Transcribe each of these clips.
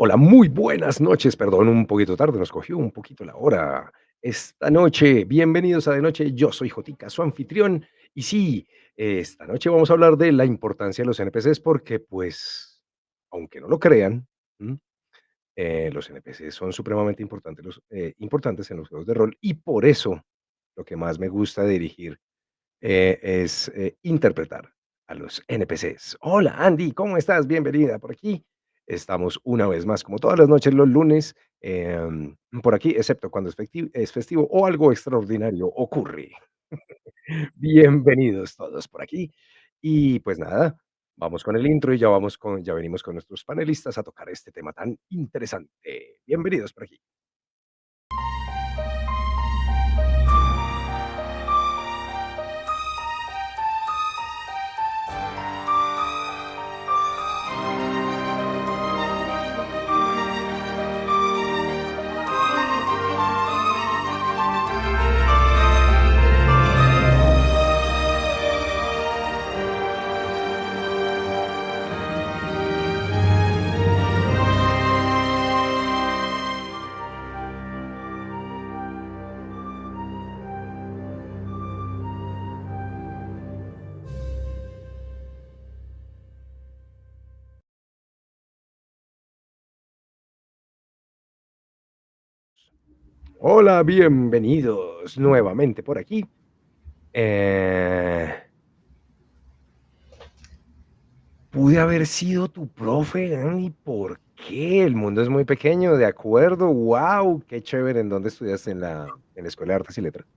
Hola, muy buenas noches. Perdón, un poquito tarde, nos cogió un poquito la hora. Esta noche, bienvenidos a De Noche. Yo soy Jotica, su anfitrión. Y sí, esta noche vamos a hablar de la importancia de los NPCs porque, pues, aunque no lo crean, ¿m? Los NPCs son supremamente importantes en los juegos de rol y por eso lo que más me gusta dirigir es interpretar a los NPCs. Hola Andy, ¿cómo estás? Bienvenida por aquí. Estamos una vez más, como todas las noches, los lunes, por aquí, excepto cuando es festivo o algo extraordinario ocurre. Bienvenidos todos por aquí. Y pues nada, vamos con el intro y ya venimos con nuestros panelistas a tocar este tema tan interesante. Bienvenidos por aquí. Hola, bienvenidos nuevamente por aquí. Eh, Pude haber sido tu profe, Dani, ¿por qué? El mundo es muy pequeño, de acuerdo, wow, qué chévere. ¿En dónde estudiaste? En la Escuela de Artes y Letras.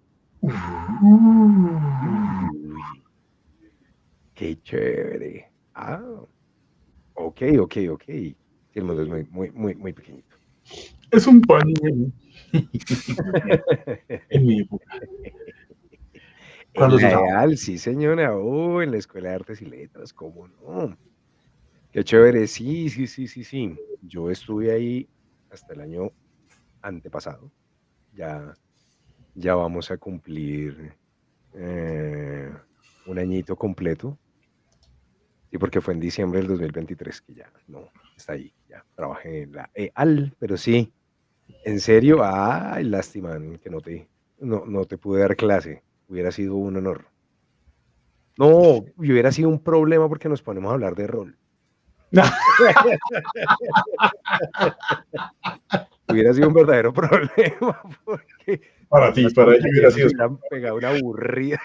Uy, qué chévere. Ah, ok, ok, ok. Sí, el mundo es muy, muy, muy, muy pequeñito. Es un pañuelo. En mi época, En cuando se la usaba. EAL, sí, señora. Oh, en la Escuela de Artes y Letras, ¿cómo no? Qué chévere. Sí, sí, sí, sí, sí. Yo estuve ahí hasta el año antepasado. Ya, ya vamos a cumplir eh, un añito completo. Sí, porque fue en diciembre del 2023 que ya no está ahí. Ya trabajé en la EAL, pero sí, en serio, ay, lástima que no te pude dar clase. Hubiera sido un honor. No, y hubiera sido un problema porque nos ponemos a hablar de rol. Hubiera sido un verdadero problema porque Para ti, las para ello hubiera compañeras sido. hubieran pegado una aburrida.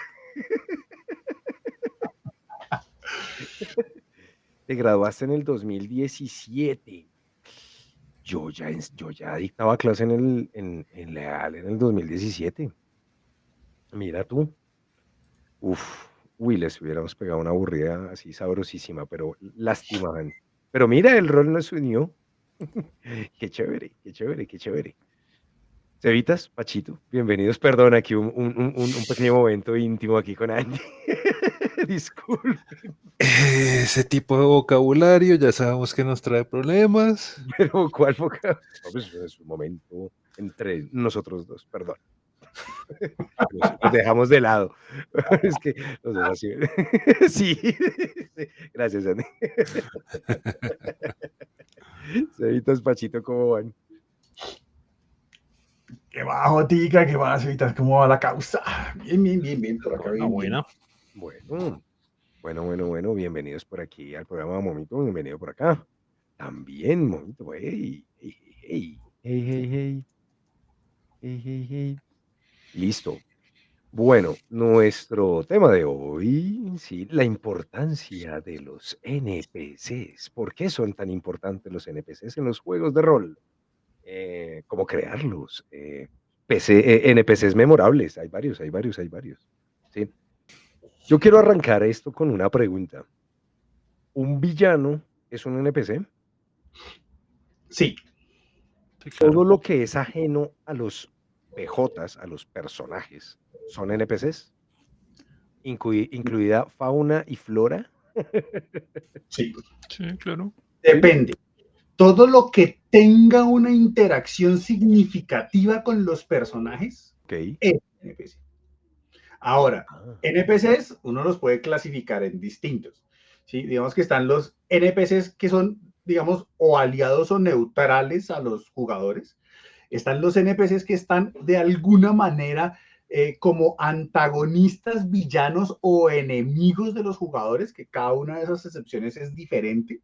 Te graduaste en el 2017. Yo ya dictaba clase en Leal en el 2017. Mira tú. Uf, uy, les hubiéramos pegado una aburrida así sabrosísima, pero lástima, man. Pero mira, el rol nos unió. Qué chévere, qué chévere, qué chévere. Cevitas, Pachito, bienvenidos. Perdón, aquí un pequeño momento íntimo aquí con Andy. Disculpe, Ese tipo de vocabulario ya sabemos que nos trae problemas. pero ¿cuál vocablo? No, pues es un momento entre nosotros dos, perdón. Los dejamos de lado. Es que los dos así. Sí, sí. Gracias, Andy. Cevitas, Pachito, ¿cómo van? ¿Qué va, Jotica? ¿Qué va, Civitas? ¿Cómo va la causa? Bien, bien, bien, bien. Por acá, Bueno, bien, bien. bueno. Bueno, bueno. Bienvenidos por aquí al programa Momito. Bienvenido por acá. También, Momito. Hey, hey, hey, hey, hey, hey, hey, hey, hey. Listo. Bueno, nuestro tema de hoy, sí, la importancia de los NPCs. ¿Por qué son tan importantes los NPCs en los juegos de rol? ¿Cómo crearlos? NPCs memorables. Hay varios. ¿Sí? Yo quiero arrancar esto con una pregunta. ¿Un villano es un NPC? Sí, Sí, ¿Todo claro. lo que es ajeno a los PJs, a los personajes, son NPCs? ¿Incluida fauna y flora? sí. Sí, claro. ¿Sí? Depende. Todo lo que tenga una interacción significativa con los personajes Ok. es NPC. Ahora, Ah, NPCs uno los puede clasificar en distintos. ¿Sí? Digamos que están los NPCs que son digamos, o aliados o neutrales a los jugadores. Están los NPCs que están de alguna manera como antagonistas, villanos o enemigos de los jugadores, que cada una de esas excepciones es diferente.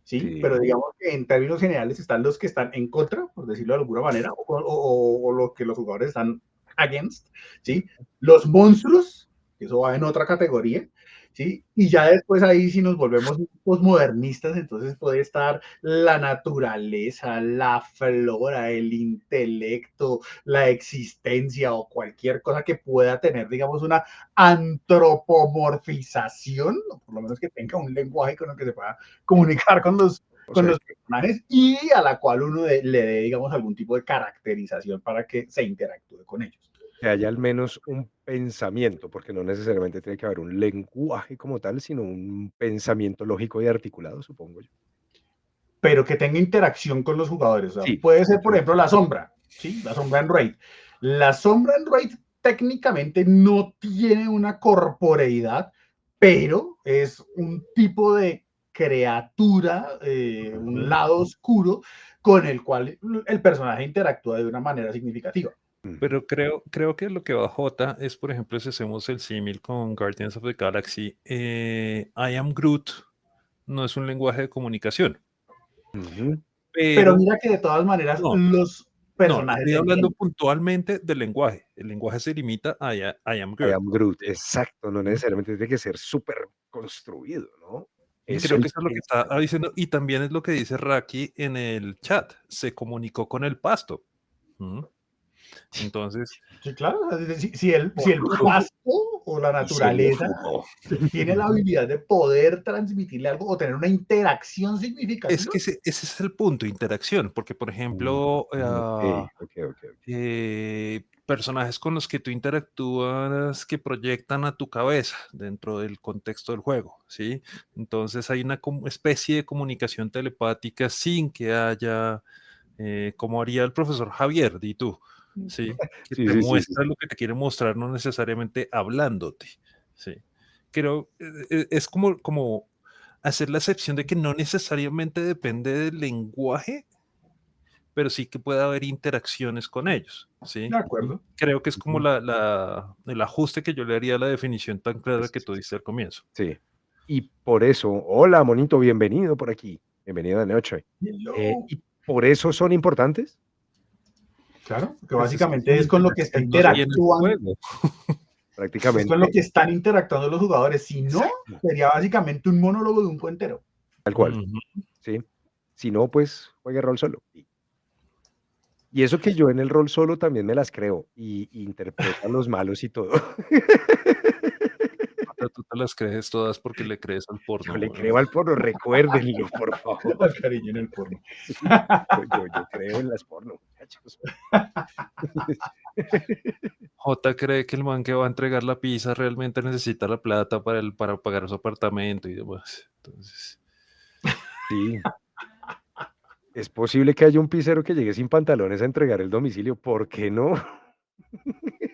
¿Sí? Pero Sí. digamos que en términos generales están los que están en contra, por decirlo de alguna manera, o los que los jugadores están against, ¿sí? Los monstruos, que eso va en otra categoría, ¿sí? Y ya después ahí si nos volvemos postmodernistas, entonces puede estar la naturaleza, la flora, el intelecto, la existencia o cualquier cosa que pueda tener, digamos, una antropomorfización, o por lo menos que tenga un lenguaje con el que se pueda comunicar O con sea, los personajes y a la cual uno le dé, digamos, algún tipo de caracterización para que se interactúe con ellos. que haya al menos un pensamiento, porque no necesariamente tiene que haber un lenguaje como tal, sino un pensamiento lógico y articulado, supongo yo. Pero que tenga interacción con los jugadores. O sea, Sí, puede ser, por ejemplo, interacción. la sombra, ¿sí? La sombra en Raid. La sombra en Raid técnicamente no tiene una corporeidad, pero es un tipo de criatura, un Ujú, lado oscuro con el cual el personaje interactúa de una manera significativa. ujú. Pero creo que lo que va J es, por ejemplo, si hacemos el símil con Guardians of the Galaxy, I am Groot no es un lenguaje de comunicación, Ujú. Pero pero mira que de todas maneras no, los no, personajes estoy se hablando entienden. puntualmente del lenguaje. El lenguaje se limita a I am I Groot. am Groot, ¿Sí? exacto, no Ujú. necesariamente tiene que ser súper construido, ¿no? Es Creo el que eso es lo que está pensamiento. diciendo, y también es lo que dice Raki en el chat. Se comunicó con el pasto. ¿Mm? Entonces, Sí, claro, si el Fruto, pasto o la y sería naturaleza fruto. tiene la habilidad de poder transmitirle algo o tener una interacción es significativa. que ese es el punto, interacción, porque por ejemplo, Okey, okey, okey, okey. personajes con los que tú interactúas que proyectan a tu cabeza dentro del contexto del juego, ¿sí? Entonces hay una especie de comunicación telepática sin que haya, como haría el profesor Javier, di tú, ¿sí? Que Sí, te sí, sí, sí, muestra sí. lo que te quiere mostrar, no necesariamente hablándote, ¿sí? Creo, es como hacer la excepción de que no necesariamente depende del lenguaje, pero sí que puede haber interacciones con ellos, De ¿sí? acuerdo. Creo que es como Ujú. el ajuste que yo le haría a la definición tan clara Es que tú diste al comienzo. sí. Y por eso hola, monito, bienvenido por aquí. Bienvenido de noche. Hello. ¿Y por eso son importantes? Claro, que Pues es que básicamente sin es con lo que está interacción no tiene el interactuando, juego. es con lo Prácticamente que están interactuando los jugadores. Si no, exacto, sería básicamente un monólogo de un cuentero. tal cual, Ujú. sí. Si no, pues, juegue rol solo. Y eso que yo en el rol solo también me las creo, y interpreto a los malos y todo. O sea, tú te las crees todas porque le crees al Yo porno, le güey. creo al porno, recuérdenlo, por favor. Al cariño en el porno. Sí, yo creo en las porno, muchachos. J cree que el man que va a entregar la pizza realmente necesita la plata para pagar su apartamento y demás. Entonces, Sí, es posible que haya un pizzero que llegue sin pantalones a entregar el domicilio, ¿por qué no?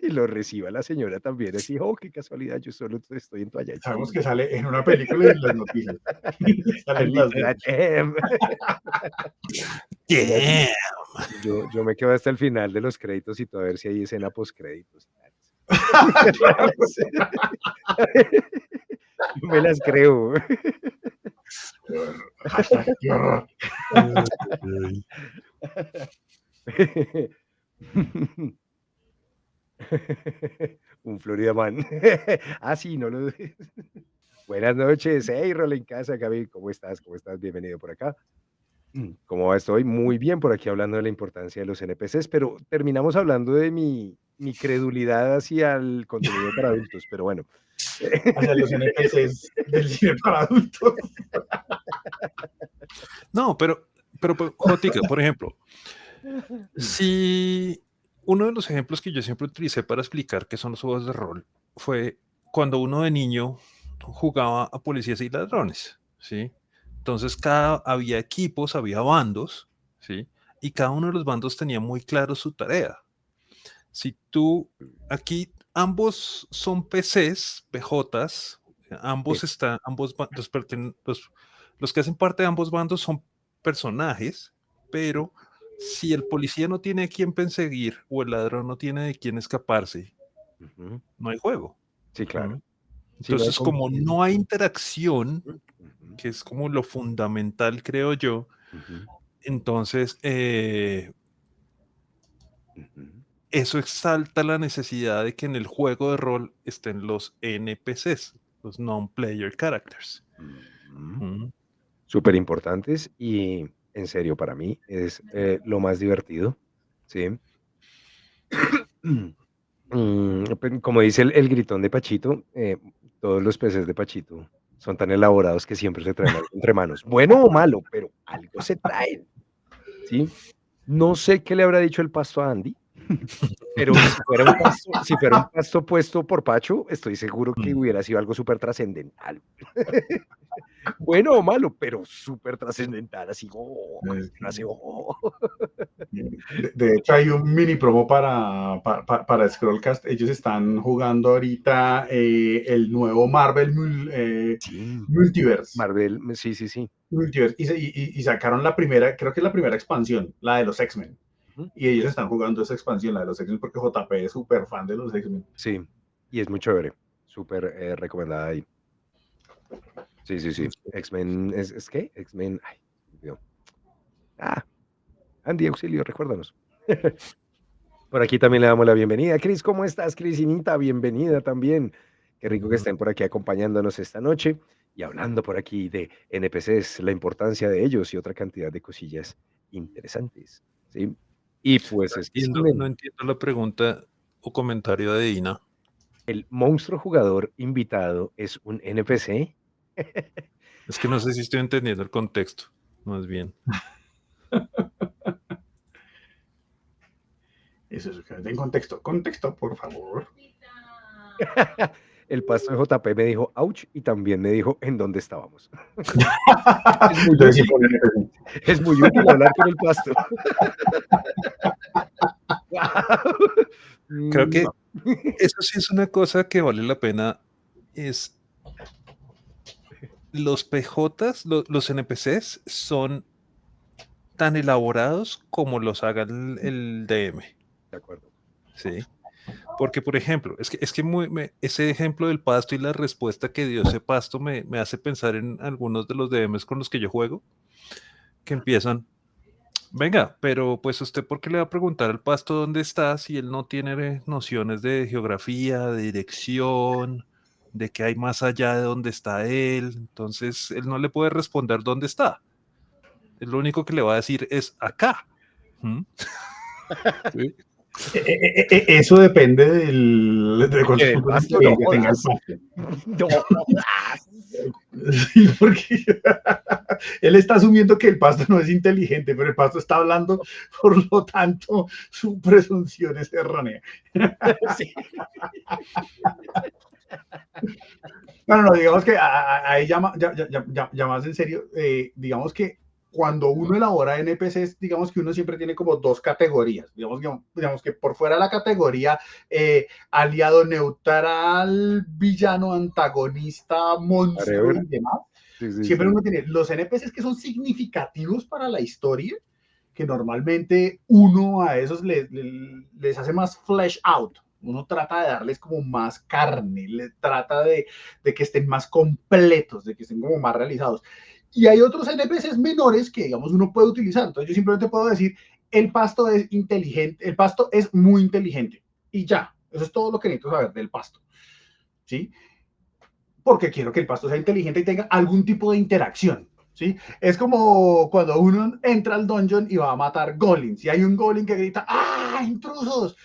Y lo reciba la señora también así, oh, qué casualidad, yo solo estoy en toalla de Sabemos chill. que sale en una película y en las noticias. Salen las Maldita dos. damn. Oiga, sí, yeah. yo me quedo hasta el final de los créditos y todo a ver si hay escena postcréditos. Claro. Sí. Yo me las creo. Qué horror. Hashtag qué horror. Ay, Un Florida Man. Ah, sí, no lo dudes. Buenas noches. Hey, Rol en casa, Gaby. ¿Cómo estás? ¿Cómo estás? Bienvenido por acá. ¿Cómo va? Estoy muy bien por aquí hablando de la importancia de los NPCs, pero terminamos hablando de mi credulidad hacia el contenido para adultos, pero bueno. Hacia los NPCs del cine para adultos. no, pero, Jotica, por ejemplo, si uno de los ejemplos que yo siempre utilicé para explicar qué son los juegos de rol fue cuando uno de niño jugaba a policías y ladrones, ¿sí? Entonces había equipos, había bandos, ¿sí? Y cada uno de los bandos tenía muy claro su tarea. Si tú, aquí ambos son PCs, PJs, Sí, ambos están, los que hacen parte de ambos bandos son personajes, pero si el policía no tiene a quién perseguir o el ladrón no tiene de quién escaparse, Ujú. no hay juego. Sí, claro. ¿Mm? Sí, no hay Entonces, con como quién. no hay interacción, Ujú, que es como lo fundamental, creo yo, ujú, entonces ujú. eso exalta la necesidad de que en el juego de rol estén los NPCs, los non-player characters. Ujú. ¿Mm? Súper importantes y en serio para mí es lo más divertido, ¿sí? Como dice el gritón de Pachito, todos los peces de Pachito son tan elaborados que siempre se traen algo entre manos. Bueno o malo, pero algo se traen, ¿sí? No sé qué le habrá dicho el pasto a Andy, pero si fuera un pasto puesto por Pacho, estoy seguro que Mm. hubiera sido algo súper trascendental. Bueno o malo, pero súper trascendental, así, con Es que, frase, de hecho, hay un mini promo para Scrollcast. Ellos están jugando ahorita el nuevo Marvel Sí, Multiverse. Marvel, sí, sí, sí. Multiverse. Y sacaron la primera, creo que es la primera expansión, la de los X-Men. Ujú. Y ellos están jugando esa expansión, la de los X-Men, porque JP es súper fan de los X-Men. Sí, y es muy chévere, súper, recomendada ahí. Sí, sí, sí. X-Men, ¿es qué? X-Men, ay, se me olvidó. Ah, Andy, auxilio, recuérdanos. Por aquí también le damos la bienvenida. Cris, ¿cómo estás, Crisinita? Bienvenida también. Qué rico que Ujú. estén por aquí acompañándonos esta noche y hablando por aquí de NPCs, la importancia de ellos y otra cantidad de cosillas interesantes, ¿sí? Y pues No especialmente entiendo la pregunta o comentario de Dina. el monstruo jugador invitado es un NPC. Es que no sé si estoy entendiendo el contexto, más bien. Eso es, en contexto. Contexto, por favor. El pasto de JP me dijo, ouch, y también me dijo en dónde estábamos. Es muy Entonces sí útil, ponen NPC. es muy útil hablar con el pasto. Creo que Mua. eso sí es una cosa que vale la pena, es los PJs, los NPCs son tan elaborados como los haga el DM, De acuerdo. ¿sí? Porque, por ejemplo, ese ejemplo del pasto y la respuesta que dio ese pasto me hace pensar en algunos de los DMs con los que yo juego, que empiezan, venga, pero pues usted, ¿por qué le va a preguntar al pasto dónde está si él no tiene nociones de geografía, de dirección, de qué hay más allá de dónde está él? Entonces, él no le puede responder dónde está. Él lo único que le va a decir es acá. ¿Mm? Sí. Eso depende de Que cuántos del puntos de pasto no inteligencia tenga el jodas. pasto. No jodas. Sí, porque él está asumiendo que el pasto no es inteligente, pero el pasto está hablando, por lo tanto, su presunción es errónea. Sí. No, digamos que ahí ya más en serio, digamos que cuando uno elabora NPCs, digamos que uno siempre tiene como dos categorías. Digamos que por fuera de la categoría aliado neutral, villano, antagonista, monstruo Whatever. y demás, Sí, sí, siempre sí. uno tiene los NPCs que son significativos para la historia, que normalmente uno a esos les hace más flesh out. Uno trata de darles como más carne, le trata de que estén más completos, de que estén como más realizados. Y hay otros NPCs menores que, digamos, uno puede utilizar. Entonces yo simplemente puedo decir, el pasto es inteligente, el pasto es muy inteligente. Y ya, eso es todo lo que necesito saber del pasto. ¿Sí? Porque quiero que el pasto sea inteligente y tenga algún tipo de interacción. ¿Sí? Es como cuando uno entra al dungeon y va a matar golems. Y hay un golem que grita, ¡ah, intrusos!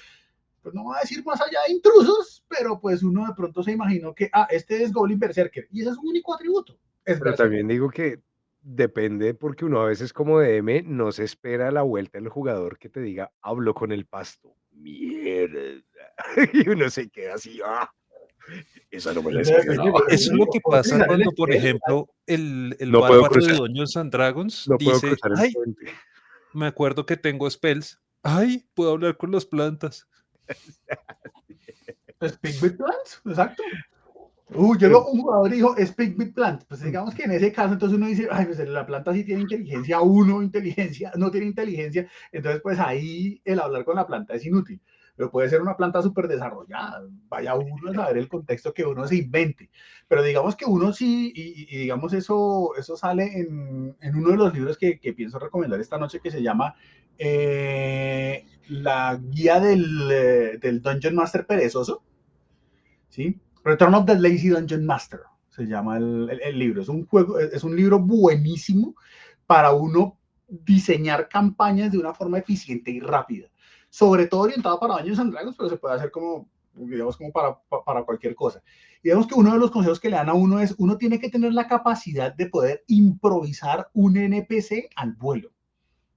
Pues no va a decir más allá de intrusos, pero pues uno de pronto se imaginó que, este es Goblin Berserker. Y ese es su único atributo, es Pero Berserker. también digo que depende, porque uno a veces como DM no se espera la vuelta del jugador que te diga: "Hablo con el pasto". Mierda. Y uno se queda así, esa no me la esperaba. Eso es lo que Puedo pasa utilizar el cuando, por spell. ejemplo, el No puedo bárbaro de cruzar, Dungeons and Dragons no puedo dice, cruzar el ay, puente. me acuerdo que tengo spells. Ay, puedo hablar con las plantas. Speak with plants, exacto. Un jugador dijo Speak with Plant. Pues digamos que en ese caso, entonces uno dice, ay, pues la planta sí tiene inteligencia, no tiene inteligencia. Entonces, pues ahí el hablar con la planta es inútil. Pero puede ser una planta súper desarrollada. Vaya uno a saber el contexto que uno se invente. Pero digamos que uno sí, y digamos eso sale en uno de los libros que pienso recomendar esta noche, que se llama La guía del Dungeon Master perezoso. ¿Sí? Return of the Lazy Dungeon Master se llama el libro. Es un libro buenísimo para uno diseñar campañas de una forma eficiente y rápida. Sobre todo orientado para Dungeons and Dragons, pero se puede hacer como, digamos, como para cualquier cosa. Y digamos que uno de los consejos que le dan a uno es, uno tiene que tener la capacidad de poder improvisar un NPC al vuelo.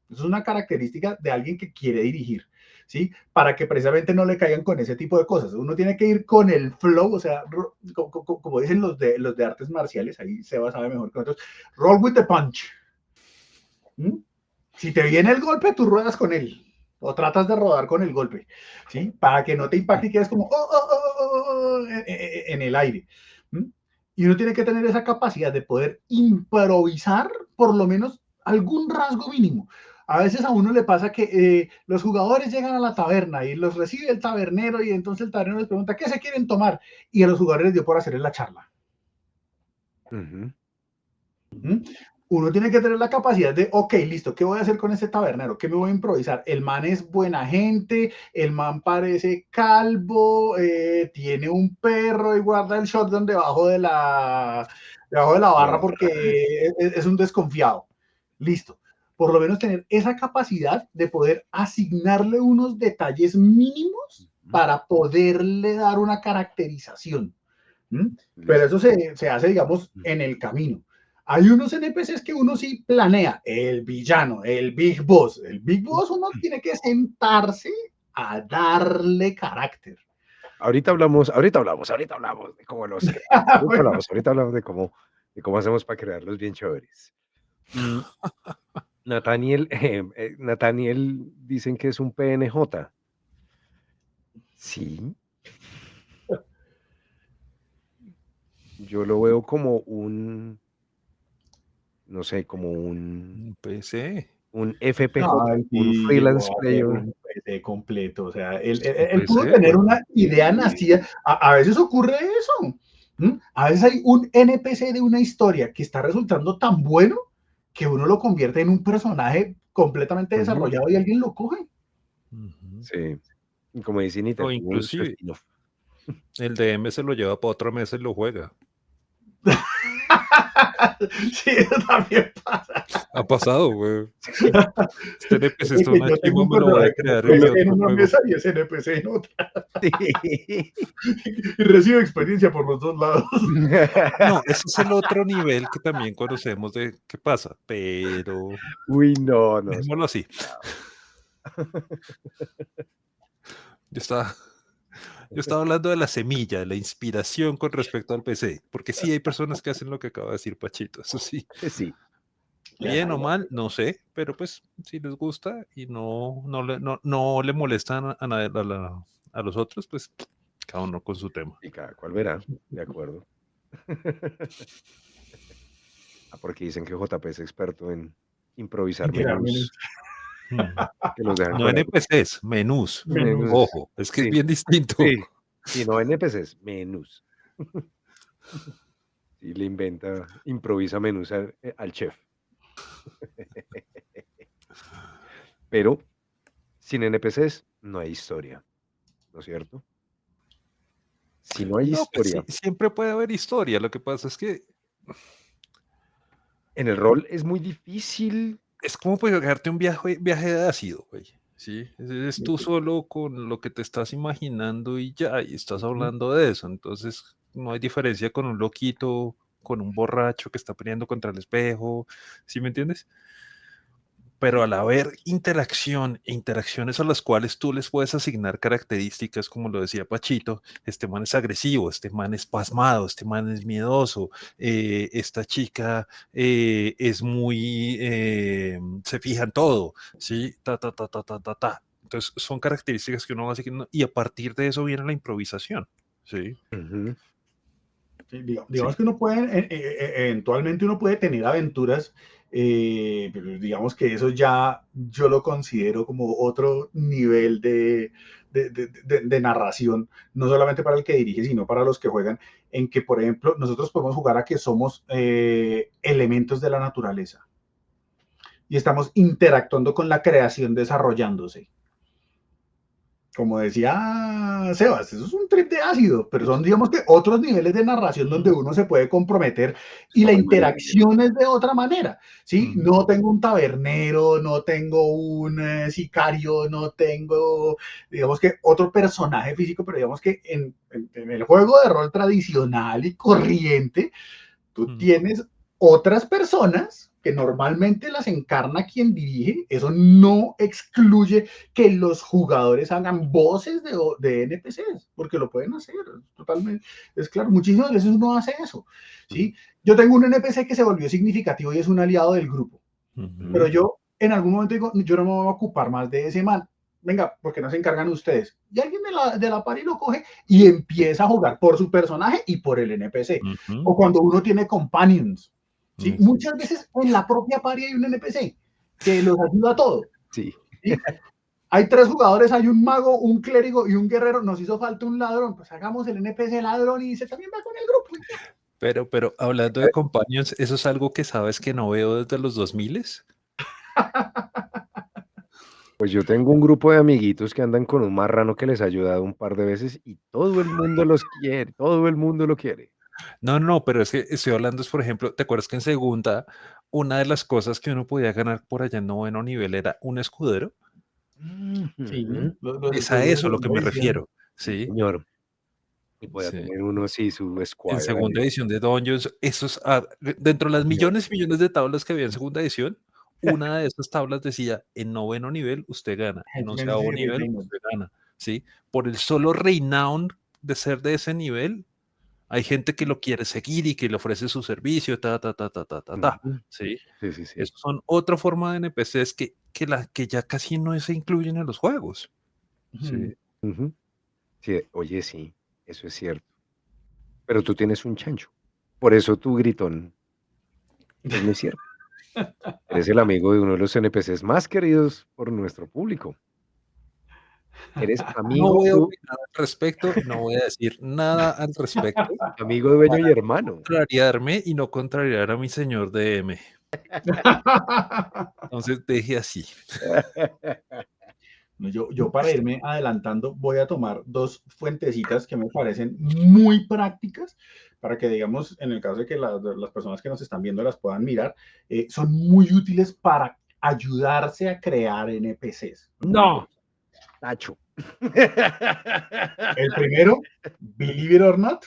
Eso es una característica de alguien que quiere dirigir, ¿sí? Para que precisamente no le caigan con ese tipo de cosas. Uno tiene que ir con el flow, o sea, como dicen los de artes marciales, ahí Seba sabe mejor que nosotros, roll with the punch. ¿Mm? Si te viene el golpe, tú ruedas con él, o tratas de rodar con el golpe, ¿sí? Para que no te impacte y quedes como en el aire. ¿Mm? Y uno tiene que tener esa capacidad de poder improvisar por lo menos algún rasgo mínimo. A veces a uno le pasa que los jugadores llegan a la taberna y los recibe el tabernero y entonces el tabernero les pregunta, ¿qué se quieren tomar? Y a los jugadores les dio por hacer la charla. ¿Mm? Uno tiene que tener la capacidad de, ok, listo, ¿qué voy a hacer con este tabernero? ¿Qué me voy a improvisar? El man es buena gente, el man parece calvo, tiene un perro y guarda el shotgun debajo de la barra porque es un desconfiado. Listo. Por lo menos tener esa capacidad de poder asignarle unos detalles mínimos para poderle dar una caracterización. ¿Mm? Pero eso se hace, digamos, en el camino. Hay unos NPCs que uno sí planea, el villano, el Big Boss. El Big Boss uno tiene que sentarse a darle carácter. Ahorita hablamos de cómo los creamos. Ahorita hablamos de cómo hacemos para crearlos bien chéveres. Nathaniel dicen que es un PNJ. Sí. Yo lo veo como un, no sé, como un PC. FPJ, un freelance player. Un PC completo, o sea, él pudo tener bueno. una idea nacida. A veces ocurre eso. A veces hay un NPC de una historia que está resultando tan bueno que uno lo convierte en un personaje completamente desarrollado y alguien lo coge. Sí. Como dice Nita, O inclusive el DM se lo lleva para otra mesa y lo juega. Sí, eso también pasa. Ha pasado, güey. Este NPC está Yo una tengo chimba, un me lo voy a personaje crear que en mi es en otro una juego. mesa y ese NPC en otra. Y recibe experiencia por los dos lados. No, ese es el otro nivel que también conocemos de qué pasa, pero Uy, no. dejémoslo así. Yo estaba hablando de la semilla, de la inspiración con respecto al PC, porque sí hay personas que hacen lo que acaba de decir Pachito, eso sí. Sí. Bien o mal, no sé, pero pues si les gusta y no le molestan a los otros, pues cada uno con su tema. Y cada cual verá, de acuerdo. Porque dicen que JP es experto en improvisar menús. Que los dejan No con NPCs, menús. Ojo, es que es bien distinto. Sí, no NPCs, menús. Y le improvisa menús al chef. Pero sin NPCs no hay historia, ¿no es cierto? Si no hay historia. Pues sí, siempre puede haber historia. Lo que pasa es que en el rol es muy difícil. Es como pegarte un viaje de ácido, güey. ¿Sí? Es tú solo con lo que te estás imaginando y ya, y estás hablando de eso. Entonces, no hay diferencia con un loquito, con un borracho que está peleando contra el espejo. ¿Sí me entiendes? Pero al haber interacciones a las cuales tú les puedes asignar características, como lo decía Pachito, este man es agresivo, este man es pasmado, este man es miedoso, esta chica es muy, se fija en todo, ¿sí? Entonces son características que uno va asignando y a partir de eso viene la improvisación, ¿sí? Sí, digamos que uno puede, eventualmente uno puede tener aventuras, pero digamos que eso ya yo lo considero como otro nivel de narración, no solamente para el que dirige, sino para los que juegan, en que, por ejemplo, nosotros podemos jugar a que somos elementos de la naturaleza y estamos interactuando con la creación desarrollándose. Como decía Sebas, eso es un trip de ácido, pero son, digamos que, otros niveles de narración donde uno se puede comprometer y la interacción es de otra manera, ¿sí? No tengo un tabernero, no tengo un sicario, no tengo, digamos que, otro personaje físico, pero digamos que en el juego de rol tradicional y corriente, tú tienes otras personas que normalmente las encarna quien dirige. Eso no excluye que los jugadores hagan voces de NPCs, porque lo pueden hacer totalmente. Es claro, muchísimas veces uno hace eso, ¿sí? Yo tengo un NPC que se volvió significativo y es un aliado del grupo, pero yo en algún momento digo, yo no me voy a ocupar más de ese man. Venga, porque no se encargan ustedes. Y alguien de la party lo coge y empieza a jugar por su personaje y por el NPC. O cuando uno tiene companions, ¿sí? Muchas veces en la propia party hay un NPC que los ayuda a todo. Sí. ¿Sí? Hay 3 jugadores, hay un mago, un clérigo y un guerrero. Nos hizo falta un ladrón. Pues hagamos el NPC ladrón y se también va con el grupo. Pero hablando de companions, ¿eso es algo que sabes que no veo desde los 2000? Pues yo tengo un grupo de amiguitos que andan con un marrano que les ha ayudado un par de veces y todo el mundo los quiere, todo el mundo lo quiere. No, pero es que estoy hablando, por ejemplo, ¿te acuerdas que en segunda una de las cosas que uno podía ganar por allá en noveno nivel era un escudero? Sí, Es a eso a lo que me refiero, Sí, ¿sí? señor. Y podía Sí. tener uno así su En squire segunda ahí. edición de Dungeons, esos, dentro de las millones y millones de tablas que había en segunda edición, una de esas tablas decía, en noveno nivel usted gana, en Henchmen onceavo y nivel Retainers. usted gana, ¿sí? Por el solo renown de ser de ese nivel, hay gente que lo quiere seguir y que le ofrece su servicio, Ujú. ¿sí? Sí, sí, sí. Esos son otra forma de NPCs que ya casi no se incluyen en los juegos, ¿sí? Ujú. Sí, oye, sí, eso es cierto. Pero tú tienes un chancho. Por eso tu gritón es muy cierto. Eres el amigo de uno de los NPCs más queridos por nuestro público. Eres No amigo voy a de opinar al respecto, no voy a decir nada al respecto amigo, dueño y para no hermano. contrariarme y no contrariar a mi señor DM. Entonces, deje así. Yo para irme adelantando voy a tomar 2 fuentecitas que me parecen muy prácticas para que, digamos, en el caso de que las personas que nos están viendo las puedan mirar, son muy útiles para ayudarse a crear NPCs. No, Tacho. El primero, Believe It or Not,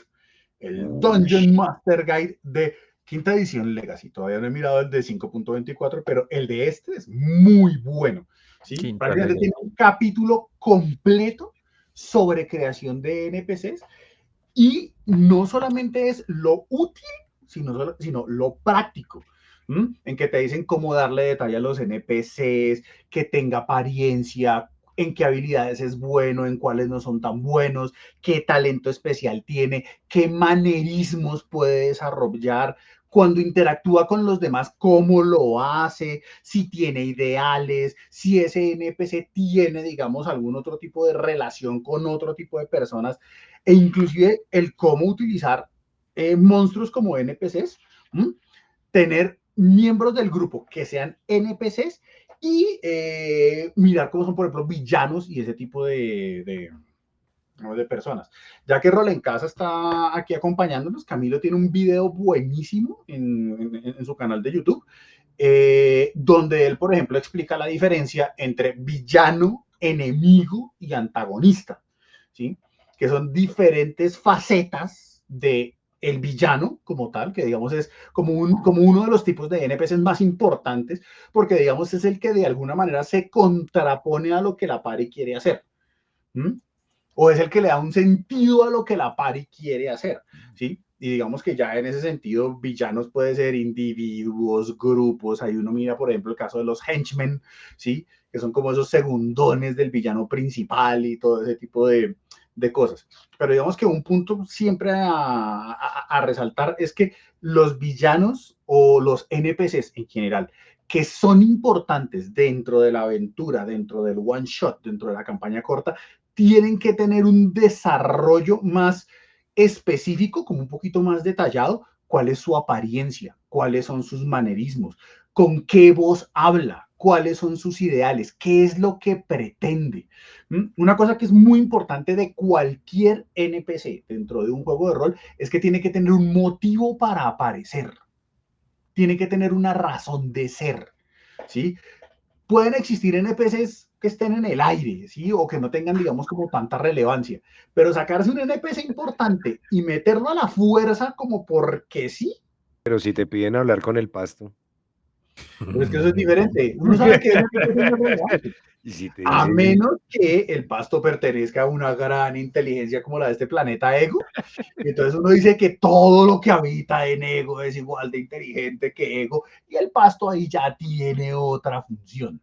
el Dungeon Master Guide de quinta edición Legacy. Todavía no he mirado el de 5.24, pero el de este es muy bueno. ¿Sí? Quinta Prácticamente Legacy. tiene un capítulo completo sobre creación de NPCs y no solamente es lo útil, sino lo práctico. En que te dicen cómo darle detalle a los NPCs, que tenga apariencia, en qué habilidades es bueno, en cuáles no son tan buenos, qué talento especial tiene, qué manerismos puede desarrollar, cuando interactúa con los demás, cómo lo hace, si tiene ideales, si ese NPC tiene, digamos, algún otro tipo de relación con otro tipo de personas, e inclusive el cómo utilizar monstruos como NPCs, tener miembros del grupo que sean NPCs y mirar cómo son, por ejemplo, villanos y ese tipo de personas. Ya que Rol en Casa está aquí acompañándonos, Camilo tiene un video buenísimo en su canal de YouTube, donde él, por ejemplo, explica la diferencia entre villano, enemigo y antagonista, ¿sí? Que son diferentes facetas de el villano como tal, que digamos es como uno de los tipos de NPCs más importantes, porque digamos es el que de alguna manera se contrapone a lo que la party quiere hacer. O es el que le da un sentido a lo que la party quiere hacer, ¿sí? Y digamos que ya en ese sentido, villanos puede ser individuos, grupos. Ahí uno mira, por ejemplo, el caso de los henchmen, ¿sí? Que son como esos segundones del villano principal y todo ese tipo de cosas. Pero digamos que un punto siempre a resaltar es que los villanos o los NPCs en general, que son importantes dentro de la aventura, dentro del one shot, dentro de la campaña corta, tienen que tener un desarrollo más específico, como un poquito más detallado, cuál es su apariencia, cuáles son sus manerismos, con qué voz habla, cuáles son sus ideales, qué es lo que pretende. Una cosa que es muy importante de cualquier NPC dentro de un juego de rol es que tiene que tener un motivo para aparecer, tiene que tener una razón de ser, ¿sí? Pueden existir NPCs que estén en el aire, ¿sí? O que no tengan, digamos, como tanta relevancia, pero sacarse un NPC importante y meterlo a la fuerza como porque sí, Pero si te piden hablar con el pasto, pero es que eso es diferente. Uno sabe que NPC es más relevante. y si te A dicen, menos que el pasto pertenezca a una gran inteligencia como la de este planeta Ego, y entonces uno dice que todo lo que habita en Ego es igual de inteligente que Ego, y el pasto ahí ya tiene otra función.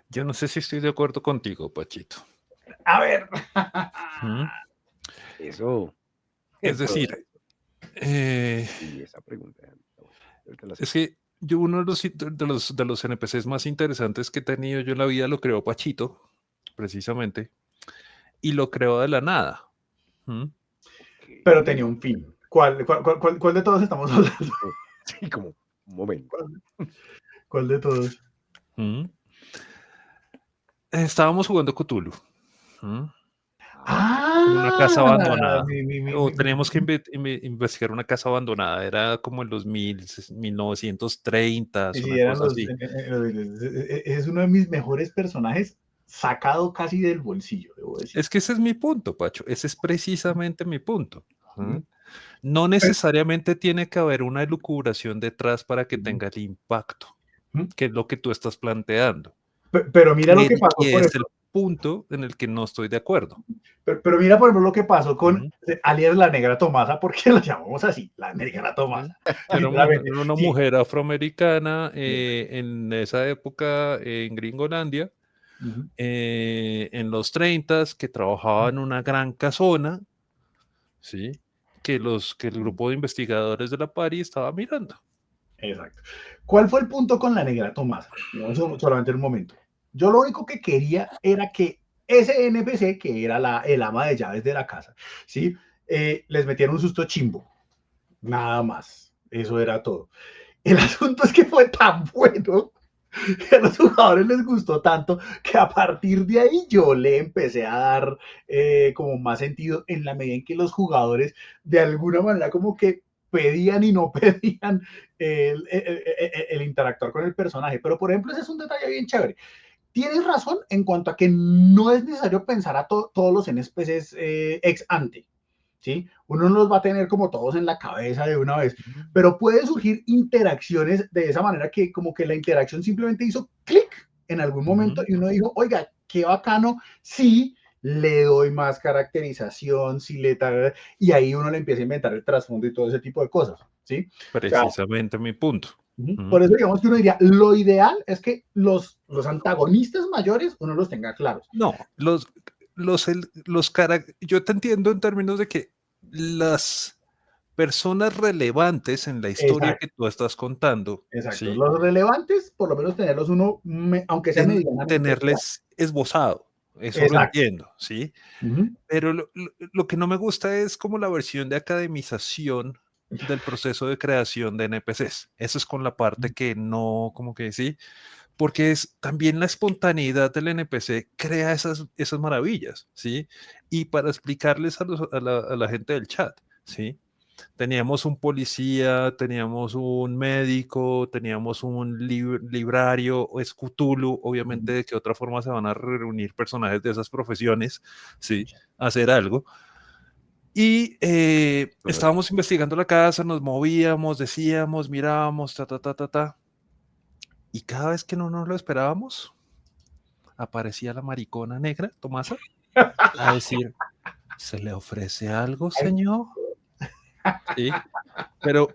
Yo no sé si estoy de acuerdo contigo, Pachito. A ver. ¿Mm? eso, Es pero decir, sí, esa pregunta, ahorita la es hacemos. que yo uno de los NPCs más interesantes que he tenido yo en la vida lo creó Pachito, precisamente, y lo creó de la nada. ¿Mm? Pero tenía un fin. ¿Cuál de todos estamos hablando? Sí, como un momento. ¿Cuál de todos? ¿Mm? Estábamos jugando Cthulhu. ¿Mm? En una casa Ah, abandonada. mi, mi, mi, O mi, teníamos que mi. investigar una casa abandonada. Era como en los 1930, Sí, una eran cosa los, así. es uno de mis mejores personajes sacado casi del bolsillo, debo decir. Es que ese es mi punto, Pacho. Ese es precisamente mi punto. ¿Mm? Ujú. No Pero, necesariamente tiene que haber una elucubración detrás para que ujú, tenga el impacto, ujú. que es lo que tú estás planteando. Pero mira lo que Y pasó, por es el ejemplo. punto en el que no estoy de acuerdo. Pero mira, por ejemplo, lo que pasó con ¿Mm? alias la Negra Tomasa, porque la llamamos así, la Negra ¿Sí? Tomasa, literalmente. Era una Sí. mujer afroamericana en esa época en Gringolandia, Ujú. en los 30 que trabajaba en una gran casona, ¿sí? Que el grupo de investigadores de la PARI estaba mirando. Exacto. ¿Cuál fue el punto con la Negra Tomasa? No, solamente en un momento. Yo lo único que quería era que ese NPC, que era el ama de llaves de la casa, ¿sí? Les metiera un susto chimbo. Nada más. Eso era todo. El asunto es que fue tan bueno que a los jugadores les gustó tanto que a partir de ahí yo le empecé a dar como más sentido en la medida en que los jugadores de alguna manera como que pedían y no pedían el interactuar con el personaje. Pero por ejemplo, ese es un detalle bien chévere. Tienes razón en cuanto a que no es necesario pensar a todos los NPCs ex ante. ¿Sí? Uno no los va a tener como todos en la cabeza de una vez, pero puede surgir interacciones de esa manera que como que la interacción simplemente hizo clic en algún momento Ujú. y uno dijo, oiga, qué bacano, sí, le doy más caracterización, sí le tal, y ahí uno le empieza a inventar el trasfondo y todo ese tipo de cosas, ¿sí? O sea, Precisamente mi punto. ¿Mm? por eso digamos que uno diría, lo ideal es que los antagonistas mayores uno los tenga claros. No, yo te entiendo en términos de que las personas relevantes en la historia Exacto. que tú estás contando, Exacto. ¿sí? Los relevantes, por lo menos tenerlos uno, aunque sea medianamente claro. Tenerles esbozado, eso lo Exacto. entiendo, ¿sí? Ujú. Pero lo que no me gusta es como la versión de academización del proceso de creación de NPCs. Eso es con la parte que no, como que sí, porque es también la espontaneidad del NPC crea esas maravillas, ¿sí? Y para explicarles a la gente del chat, ¿sí? Teníamos un policía, teníamos un médico, teníamos un librario, o es Cthulhu, obviamente de qué otra forma se van a reunir personajes de esas profesiones, ¿sí? A hacer algo. Y estábamos investigando la casa, nos movíamos, decíamos, mirábamos, ta, ta, ta, ta, ta. Y cada vez que no nos lo esperábamos, aparecía la maricona negra, Tomasa, a decir, ¿se le ofrece algo, señor? Sí, pero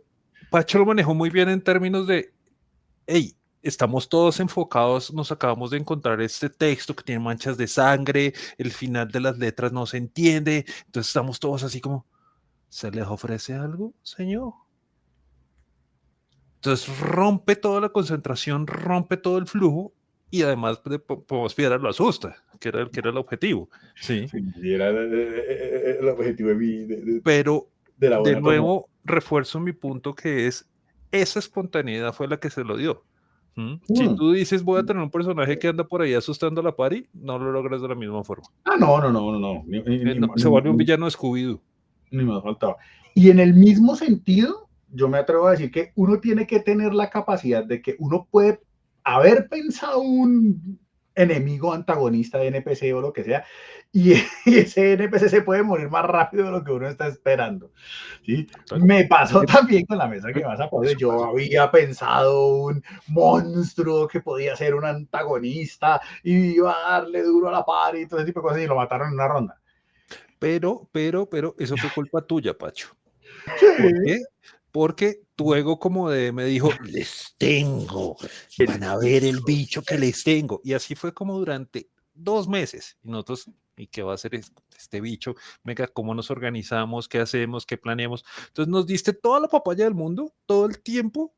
Pacho lo manejó muy bien en términos de, hey, estamos todos enfocados, nos acabamos de encontrar este texto que tiene manchas de sangre, el final de las letras no se entiende, entonces estamos todos así como, ¿se les ofrece algo, señor? Entonces rompe toda la concentración, rompe todo el flujo y además podemos pillar lo asusta, que era el objetivo, ¿sí? Sí, era el objetivo Pero de la de buena nuevo refuerzo mi punto que es, esa espontaneidad fue la que se lo dio. Si tú dices voy a tener un personaje que anda por ahí asustando a la party, no lo logras de la misma forma. No. Se vuelve un villano de Scooby-Doo. Ni más faltaba. Y en el mismo sentido, yo me atrevo a decir que uno tiene que tener la capacidad de que uno puede haber pensado un enemigo antagonista de NPC o lo que sea, y ese NPC se puede morir más rápido de lo que uno está esperando. ¿Sí? Me pasó también con la mesa que vas a poner. Yo había pensado un monstruo que podía ser un antagonista y iba a darle duro a la par y todo ese tipo de cosas y lo mataron en una ronda. Pero, eso fue culpa tuya, Pacho. Sí. ¿Por qué? Porque tu ego como de me dijo, les tengo, van a ver el bicho que les tengo. Y así fue como durante 2 meses. Y nosotros, ¿y qué va a hacer este bicho? Venga, ¿cómo nos organizamos? ¿Qué hacemos? ¿Qué planeamos? Entonces nos diste toda la papaya del mundo, todo el tiempo,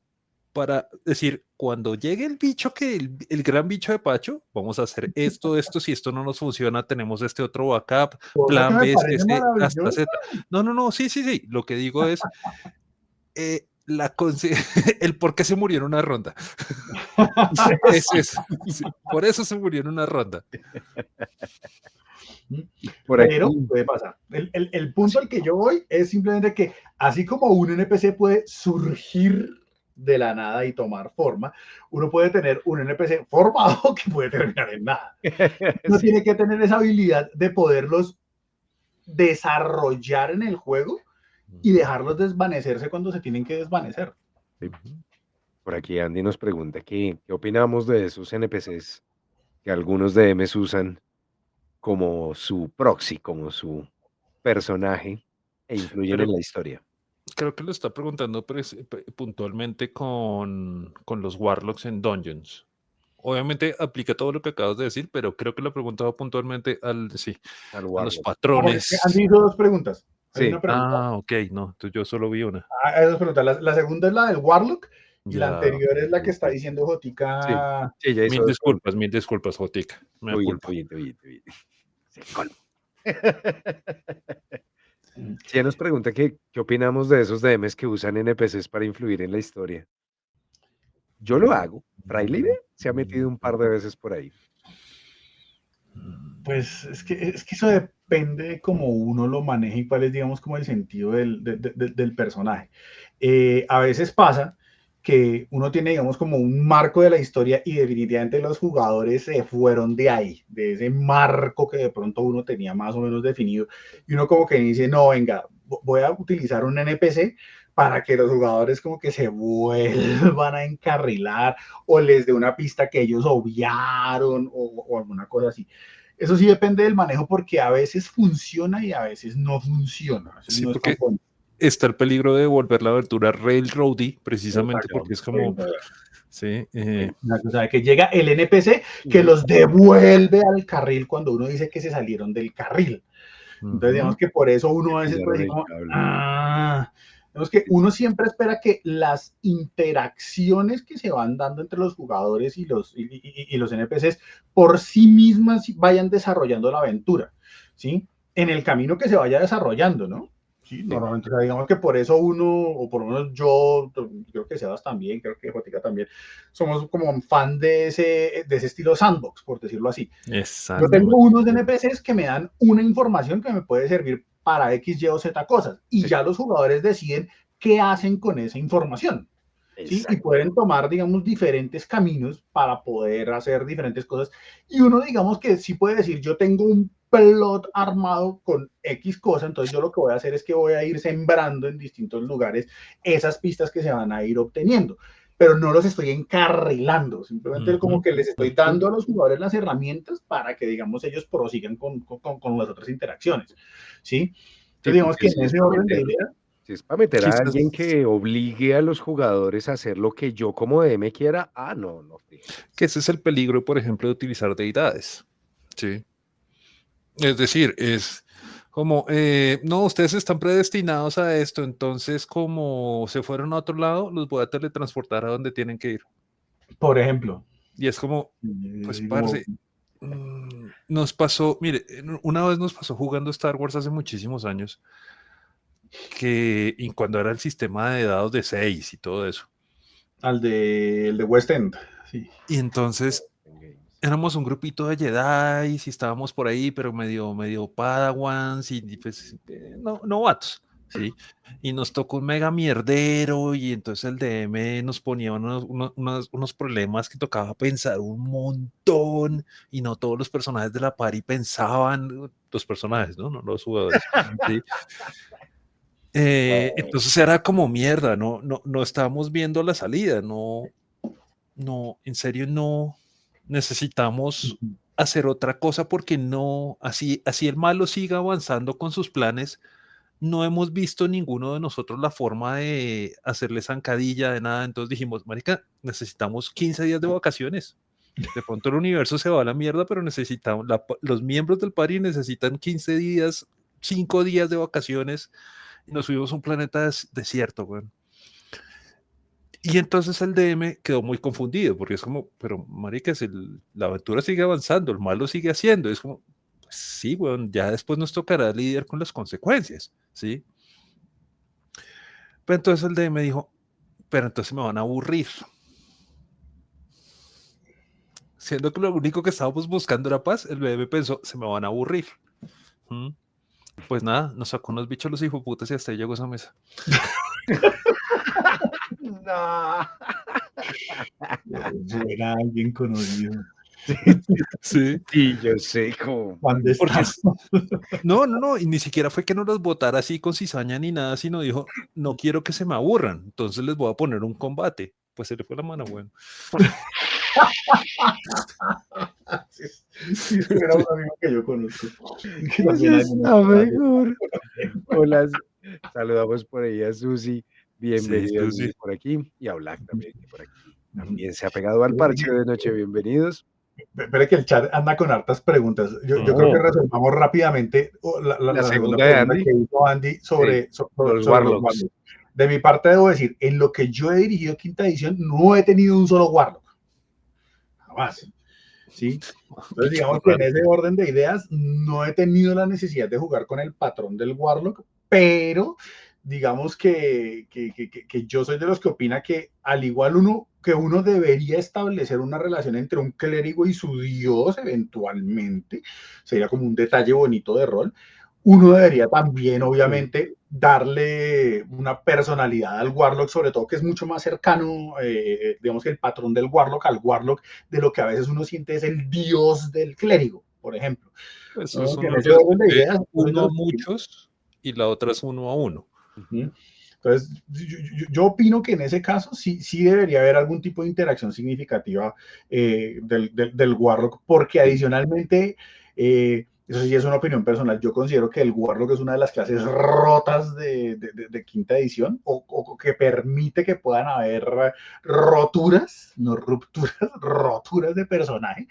para decir, cuando llegue el bicho, el gran bicho de Pacho, vamos a hacer esto, si esto no nos funciona, tenemos este otro backup, Cosa que plan me B, parece C, hasta maravilloso. Z. No, sí, lo que digo es el por qué se murió en una ronda. Es eso. Sí, por eso se murió en una ronda. Por Pero aquí. puede pasar. El punto al que yo voy es simplemente que así como un NPC puede surgir de la nada y tomar forma, uno puede tener un NPC formado que puede terminar en nada. Uno Sí. tiene que tener esa habilidad de poderlos desarrollar en el juego y dejarlos desvanecerse cuando se tienen que desvanecer. Sí. Por aquí Andy nos pregunta qué opinamos de esos NPCs que algunos DMs usan como su proxy, como su personaje e influyen en Pero la historia. creo que lo está preguntando puntualmente con los Warlocks en Dungeons. Obviamente aplica todo lo que acabas de decir, pero creo que lo preguntaba puntualmente a Al los Warlock. patrones. Han dicho dos preguntas. Hay Sí, una pregunta. Ok, no, entonces yo solo vi una. Hay dos preguntas. La segunda es la del Warlock y la Ya, anterior es la que está ok. diciendo Sí, Jotica. sí, ya hizo dos preguntas. mil disculpas, Jotica, me da Todo bien, culpa. todo bien, todo bien, todo bien. Sí, colmo. Sí, ella nos pregunta qué opinamos de esos DMs que usan NPCs para influir en la historia. Yo lo hago. Frailide se ha metido un par de veces por ahí. Pues es que eso depende de cómo uno lo maneje y cuál es, digamos, como el sentido del personaje. A veces pasa que uno tiene, digamos, como un marco de la historia y definitivamente los jugadores se fueron de ahí, de ese marco que de pronto uno tenía más o menos definido. Y uno como que dice, no, venga, voy a utilizar un NPC para que los jugadores como que se vuelvan a encarrilar o les dé una pista que ellos obviaron o alguna cosa así. Eso sí depende del manejo porque a veces funciona y a veces no funciona. Sí, No es tan porque bueno. está el peligro de volver la aventura railroady, precisamente Exacto. porque es como, sí, Una cosa de que llega el NPC que los devuelve al carril cuando uno dice que se salieron del carril. Entonces, digamos que por eso uno a veces puede Pisaron decir el como, cable. digamos que uno siempre espera que las interacciones que se van dando entre los jugadores y los NPCs por sí mismas vayan desarrollando la aventura, ¿sí? En el camino que se vaya desarrollando, ¿no? Sí, normalmente, o sea, digamos que por eso uno, o por lo menos yo, creo que Sebas también, creo que Jotica también, somos como fan de ese estilo sandbox, por decirlo así. Yo tengo exactamente. unos NPCs que me dan una información que me puede servir para X, Y o Z cosas y Sí, ya los jugadores deciden qué hacen con esa información. ¿Sí? Y exacto. pueden tomar, digamos, diferentes caminos para poder hacer diferentes cosas. Y uno, digamos, que sí puede decir, yo tengo un plot armado con X cosa, entonces yo lo que voy a hacer es que voy a ir sembrando en distintos lugares esas pistas que se van a ir obteniendo, pero no los estoy encarrilando, simplemente como que les estoy dando a los jugadores las herramientas para que, digamos, ellos prosigan con las otras interacciones, ¿sí? Sí, Entonces, digamos porque que si en les ese puedo orden de meter, ideas, Si es para meter a alguien Quizás que obligue a los jugadores a hacer lo que yo como DM quiera, no, no que friegues. ese es el peligro, por ejemplo, de utilizar deidades. Sí. Es decir, es como, no, ustedes están predestinados a esto, entonces como se fueron a otro lado, los voy a teletransportar a donde tienen que ir. Por ejemplo. Y es como, pues, Así como, parce, nos pasó, mire, una vez nos pasó jugando Star Wars hace muchísimos años, y cuando era el sistema de dados de 6 y todo eso. el de West End. Sí. Y entonces éramos un grupito de Jedi y estábamos por ahí, pero medio Padawans y pues no, novatos, ¿sí? Y nos tocó un mega mierdero y entonces el DM nos ponía unos problemas que tocaba pensar un montón y no todos los personajes de la party pensaban, los personajes, ¿no? No los jugadores, ¿sí? Entonces era como mierda, no estábamos viendo la salida, no, en serio no necesitamos hacer otra cosa porque no, así el malo siga avanzando con sus planes, no hemos visto ninguno de nosotros la forma de hacerle zancadilla de nada, entonces dijimos, marica, necesitamos 15 días de vacaciones. De pronto el universo se va a la mierda, pero necesitamos, los miembros del party necesitan 15 días, 5 días de vacaciones y nos subimos a un planeta desierto, güey. Y entonces el DM quedó muy confundido, porque es como, pero marica, la aventura sigue avanzando, el mal lo sigue haciendo, es como, pues sí, weón, ya después nos tocará lidiar con las consecuencias, ¿sí? Pero entonces el DM dijo, pero entonces me van a aburrir. Siendo que lo único que estábamos buscando era paz, el DM pensó, se me van a aburrir. ¿Mm? Pues nada, nos sacó unos bichos los hijoputas y hasta ahí llegó esa mesa. No. Suena alguien conocido. Sí. Sí, yo sé cómo. ¿Dónde Porque está? no, y ni siquiera fue que nos los votara así con cizaña ni nada, sino dijo, no quiero que se me aburran, entonces les voy a poner un combate. Pues se le fue la mano, bueno. Sí, era un amigo que yo conozco. Que Pues también hay está mejor. Hola, saludamos por ahí a Susi. Bienvenida Sí, Susi sí. por aquí. Y a Black también, que por aquí también se ha pegado al parche de noche. Bienvenidos. Espera que el chat anda con hartas preguntas. Yo creo que resolvamos rápidamente La la segunda segunda de pregunta Andy. que hizo Andy Sí, sobre los los Warlocks. Warlocks. De mi parte debo decir, en lo que yo he dirigido quinta edición, no he tenido un solo Warlock. Jamás. ¿Sí? Entonces, digamos que en ese orden de ideas, no he tenido la necesidad de jugar con el patrón del Warlock, pero digamos que yo soy de los que opina que al igual uno debería establecer una relación entre un clérigo y su dios eventualmente, sería como un detalle bonito de rol, uno debería también obviamente darle una personalidad al Warlock, sobre todo que es mucho más cercano, digamos que el patrón del Warlock al Warlock, de lo que a veces uno siente es el dios del clérigo, por ejemplo. Eso es ¿No? Que en una ese orden de relación de ideas, uno a muchos y la otra es uno a uno. Entonces, yo opino que en ese caso sí debería haber algún tipo de interacción significativa del Warlock, porque adicionalmente, eso sí es una opinión personal, yo considero que el Warlock es una de las clases rotas de quinta edición, o que permite que puedan haber roturas, no rupturas, roturas de personaje,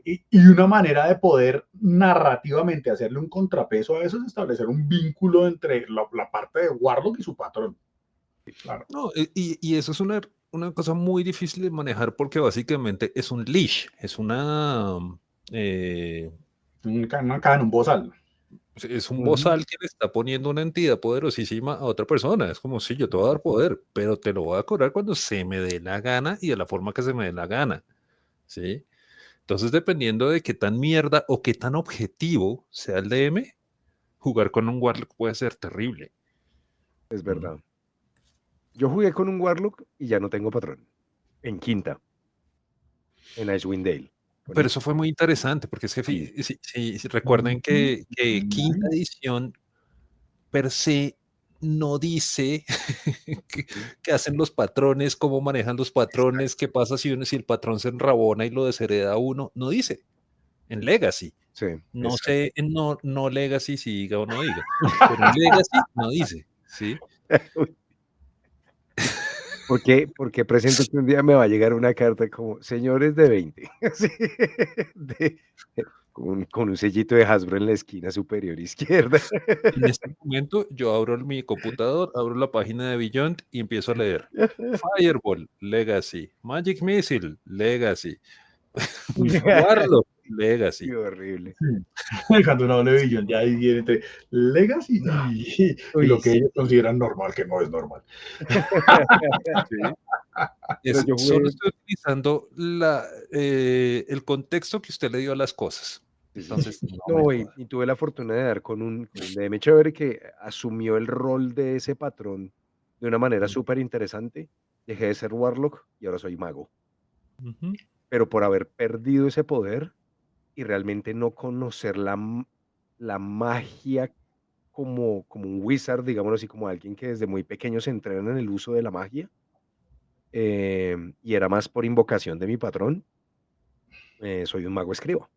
y una manera de poder narrativamente hacerle un contrapeso a eso es establecer un vínculo entre la parte de Warlock y su patrón. Claro. No, y eso es una cosa muy difícil de manejar porque básicamente es un leash, es Un bozal. es un bozal que le está poniendo una entidad poderosísima a otra persona. Es como, sí, yo te voy a dar poder, pero te lo voy a cobrar cuando se me dé la gana y de la forma que se me dé la gana. ¿Sí? Entonces, dependiendo de qué tan mierda o qué tan objetivo sea el DM, jugar con un Warlock puede ser terrible. Es verdad. Yo jugué con un Warlock y ya no tengo patrón. En quinta. En Icewind Dale. Pero eso fue muy interesante, porque es que si recuerden que quinta edición per se no dice qué hacen los patrones, cómo manejan los patrones, qué pasa si el patrón se enrabona y lo deshereda a uno, no dice. En Legacy. Sí, No exacto. sé, no Legacy si diga o no diga, pero en Legacy no dice, ¿sí? Porque presiento que un día me va a llegar una carta como, señores de 20, así, de con un sellito de Hasbro en la esquina superior izquierda. En este momento yo abro mi computador, abro la página de Beyond y empiezo a leer. Fireball, Legacy. Magic Missile, Legacy. Warlock, Qué Legacy. horrible. Cuando uno habla de Billón, ya ahí viene entre Legacy y Uy, lo que sí. ellos consideran normal, que no es normal. Sí. Pero yo Solo jugué estoy utilizando el contexto que usted le dio a las cosas. sí, sí, sí. Entonces, no me No, joda. y tuve la fortuna de dar con un DM chévere que asumió el rol de ese patrón de una manera súper interesante. Dejé de ser Warlock y ahora soy mago. Ujú. Pero por haber perdido ese poder y realmente no conocer la magia como un wizard, digámoslo así, como alguien que desde muy pequeño se entrena en el uso de la magia, y era más por invocación de mi patrón, soy un mago escriba.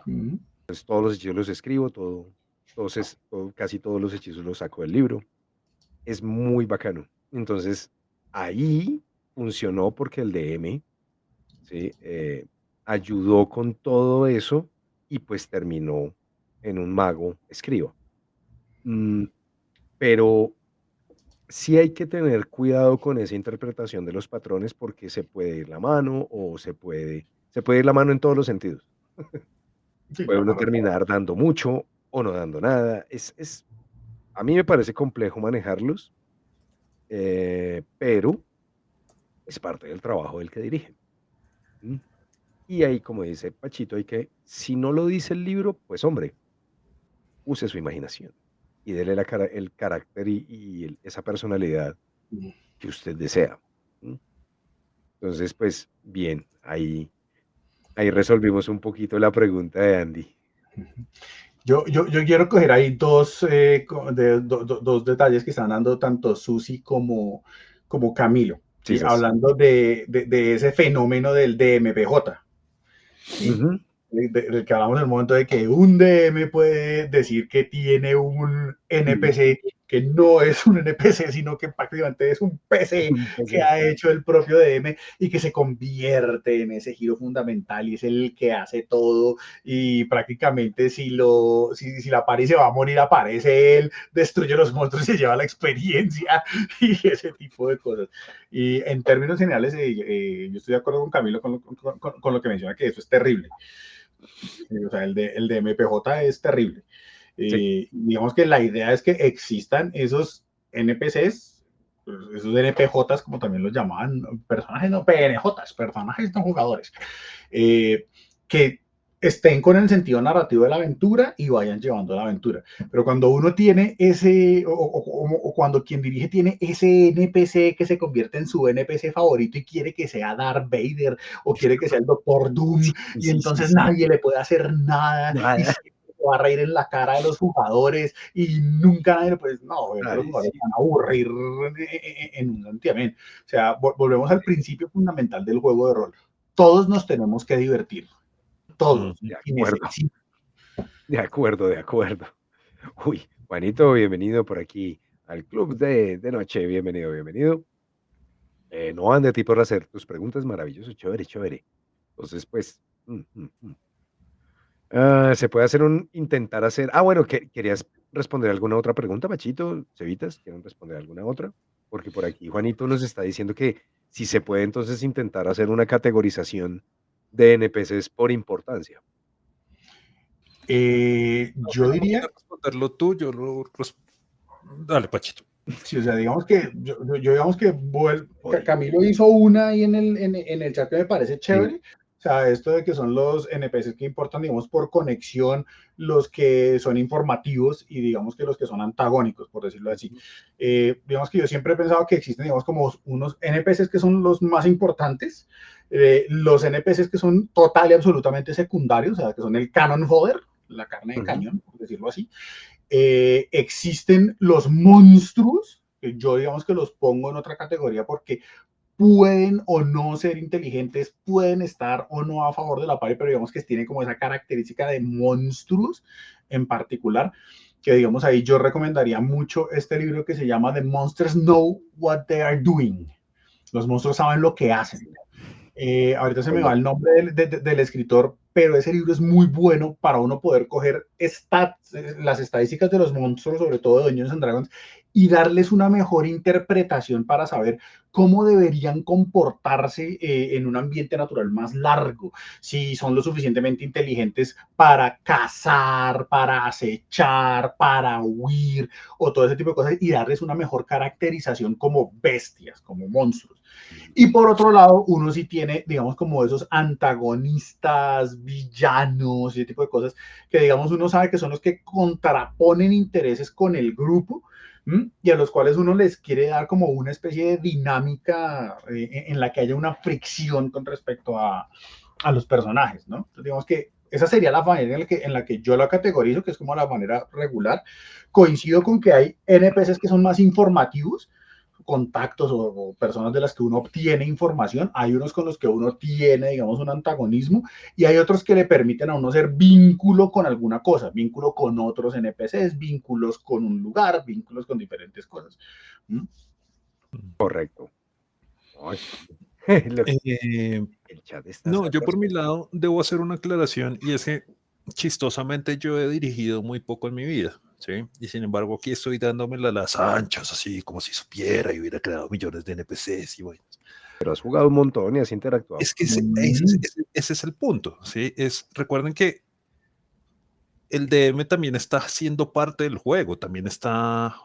Mm. Entonces, todos los hechizos los escribo, casi todos los hechizos los saco del libro. Es muy bacano. Entonces, ahí funcionó porque el DM, ¿sí? Ayudó con todo eso y pues terminó en un mago escriba. Mm, pero sí hay que tener cuidado con esa interpretación de los patrones porque se puede ir la mano o se puede ir la mano en todos los sentidos. Sí, Puede la uno correcta. terminar dando mucho o no dando nada. A mí me parece complejo manejarlos, pero es parte del trabajo del que dirige. ¿Mm? Y ahí, como dice Pachito, si no lo dice el libro, pues hombre, use su imaginación y dele el carácter y esa personalidad que usted desea. ¿Mm? Entonces, pues bien, ahí resolvimos un poquito la pregunta de Andy. Yo quiero coger ahí dos detalles que están dando tanto Susi como Camilo, Sí, ¿sí? sas. Hablando de ese fenómeno del DMPJ, ¿sí? Ujú. Del que hablamos en el momento de que un DM puede decir que tiene un Sí, NPC que no es un NPC, sino que prácticamente es un PC pues, que ha hecho el propio DM y que se convierte en ese giro fundamental y es el que hace todo y prácticamente si la pari se va a morir, aparece él, destruye los monstruos y se lleva la experiencia y ese tipo de cosas. Y en términos generales, yo estoy de acuerdo con Camilo con lo que menciona, que eso es terrible. O sea, el de MPJ es terrible. sí. Digamos que la idea es que existan esos NPCs, esos NPJs, como también los llamaban, personajes no PNJs, personajes no jugadores, que estén con el sentido narrativo de la aventura y vayan llevando la aventura. Pero cuando uno tiene o cuando quien dirige tiene ese NPC que se convierte en su NPC favorito y quiere que sea Darth Vader o quiere que sea el Doctor Doom Sí, y sí, sí, entonces sí. nadie le puede hacer nada y Nada. siempre se va a reír en la cara de los jugadores y nunca nadie, pues no, obviamente los Ay, jugadores sí. van a aburrir en un santiamén. O sea, volvemos al principio fundamental del juego de rol. Todos nos tenemos que divertir, todos, Ujú. De y acuerdo, necesitamos. de acuerdo, de acuerdo. Uy, Juanito, bienvenido por aquí al club de noche. Bienvenido, bienvenido. No ande a ti por hacer tus preguntas, maravilloso, chévere, chévere. Entonces, pues, se puede intentar hacer. Bueno, ¿querías responder alguna otra pregunta, Machito? Cevitas, ¿quieren responder alguna otra? Porque por aquí Juanito nos está diciendo que si se puede entonces intentar hacer una categorización de NPCs por importancia. No sé Yo cómo diría, quieras responderlo tú, Dale, Pachito. sí, o sea, digamos que digamos que Oye, Camilo hizo una ahí en el chat que me parece sí. chévere. O sea, esto de que son los NPCs que importan, digamos, por conexión, los que son informativos y digamos que los que son antagónicos, por decirlo así. Digamos que yo siempre he pensado que existen, digamos, como unos NPCs que son los más importantes, los NPCs que son total y absolutamente secundarios, o sea, que son el canon fodder, la carne de Ujú. cañón, por decirlo así. Existen los monstruos, que yo digamos que los pongo en otra categoría porque pueden o no ser inteligentes, pueden estar o no a favor de la party, pero digamos que tienen como esa característica de monstruos en particular. que digamos ahí yo recomendaría mucho este libro que se llama The Monsters Know What They Are Doing. Los monstruos saben lo que hacen. Ahorita se me va el nombre del escritor, pero ese libro es muy bueno para uno poder coger las estadísticas de los monstruos, sobre todo de Dungeons and Dragons, y darles una mejor interpretación para saber cómo deberían comportarse en un ambiente natural más largo, si son lo suficientemente inteligentes para cazar, para acechar, para huir, o todo ese tipo de cosas, y darles una mejor caracterización como bestias, como monstruos. Y por otro lado, uno sí tiene, digamos, como esos antagonistas, villanos y ese tipo de cosas que, digamos, uno sabe que son los que contraponen intereses con el grupo, y a los cuales uno les quiere dar como una especie de dinámica en la que haya una fricción con respecto a los personajes, ¿no? Entonces, digamos que esa sería la manera en la que yo la categorizo, que es como la manera regular. Coincido con que hay NPCs que son más informativos, contactos o personas de las que uno obtiene información, hay unos con los que uno tiene, digamos, un antagonismo, y hay otros que le permiten a uno ser vínculo con alguna cosa, vínculo con otros NPCs, vínculos con un lugar, vínculos con diferentes cosas. Correcto. Ay, el chat está No, yo por mi sabroso. lado debo hacer una aclaración y es que chistosamente yo he dirigido muy poco en mi vida, ¿sí? Y sin embargo aquí estoy dándome las anchas, así como si supiera y hubiera creado millones de NPCs y bueno. Pero has jugado un montón y has interactuado. Es que ese es el punto, ¿sí? Recuerden que el DM también está siendo parte del juego, también está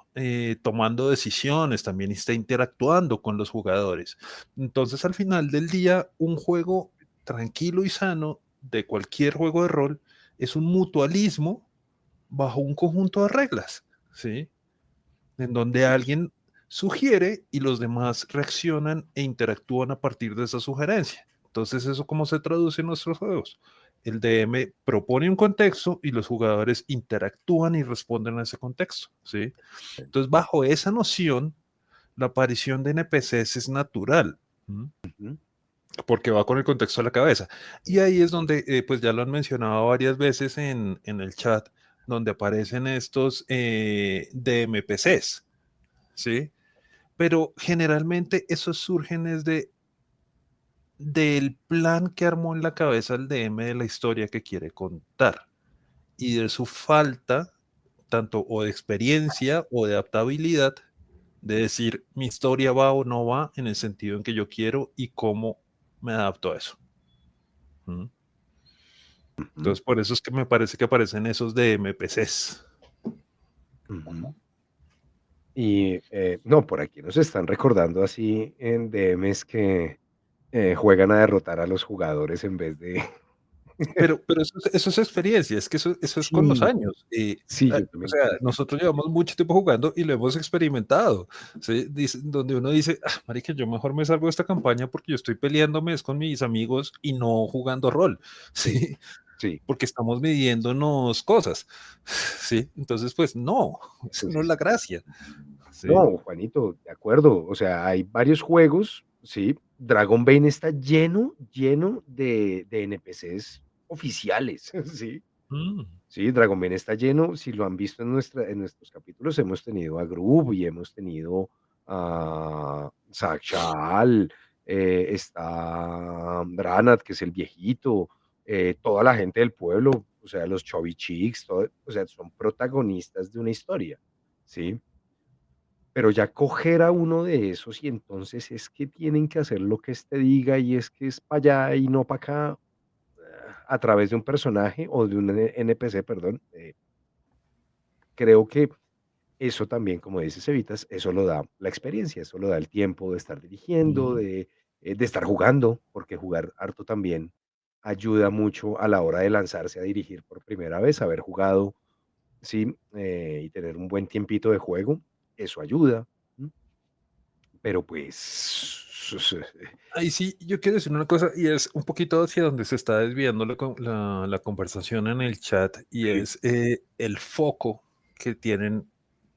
tomando decisiones, también está interactuando con los jugadores. Entonces, al final del día, un juego tranquilo y sano de cualquier juego de rol es un mutualismo bajo un conjunto de reglas, ¿sí? En donde alguien sugiere y los demás reaccionan e interactúan a partir de esa sugerencia. Entonces, ¿eso cómo se traduce en nuestros juegos? El DM propone un contexto y los jugadores interactúan y responden a ese contexto, ¿sí? Entonces, bajo esa noción, la aparición de NPCs es natural, ¿m? Porque va con el contexto de la cabeza. Y ahí es donde, pues ya lo han mencionado varias veces en el chat, donde aparecen estos DMPCs, ¿sí? Pero generalmente esos surgen desde del plan que armó en la cabeza el DM de la historia que quiere contar y de su falta tanto o de experiencia o de adaptabilidad de decir mi historia va o no va en el sentido en que yo quiero y cómo me adapto a eso. ¿Mm? Entonces por eso es que me parece que aparecen esos DMPCs. Y no, por aquí nos están recordando así en DMs que juegan a derrotar a los jugadores en vez de... Pero eso es experiencia, es que eso es con los Sí, años. sí, yo O también sea, creo. nosotros llevamos mucho tiempo jugando y lo hemos experimentado, ¿sí? Donde uno dice, ah, marica, yo mejor me salgo de esta campaña porque yo estoy peleándome es con mis amigos y no jugando rol, Sí, ¿sí? sí, Porque estamos midiéndonos cosas, ¿sí? Entonces, pues no, eso eso no sí es es la cierto. gracia, ¿sí? No, Juanito, de acuerdo. O sea, hay varios juegos, sí. Dragon Bane está lleno, lleno de NPCs oficiales, sí. Mm, Sí, Dragon Bane está lleno. Si lo han visto en nuestros capítulos, hemos tenido a Groove y hemos tenido a Sakshal, está Branat, que es el viejito, toda la gente del pueblo, o sea, los Chubby Chicks, o sea, son protagonistas de una historia, ¿sí? Pero ya coger a uno de esos y entonces es que tienen que hacer lo que éste diga y es que es para allá y no para acá, a través de un personaje o de un NPC, perdón, creo que eso también, como dices, Evitas, eso lo da la experiencia, eso lo da el tiempo de estar dirigiendo, mm. de estar jugando, porque jugar harto también ayuda mucho a la hora de lanzarse a dirigir por primera vez, haber jugado, sí, y tener un buen tiempito de juego, eso ayuda. ¿M? Pero pues, Ahí sí, yo quiero decir una cosa y es un poquito hacia donde se está desviando la conversación en el chat y sí, es el foco que tienen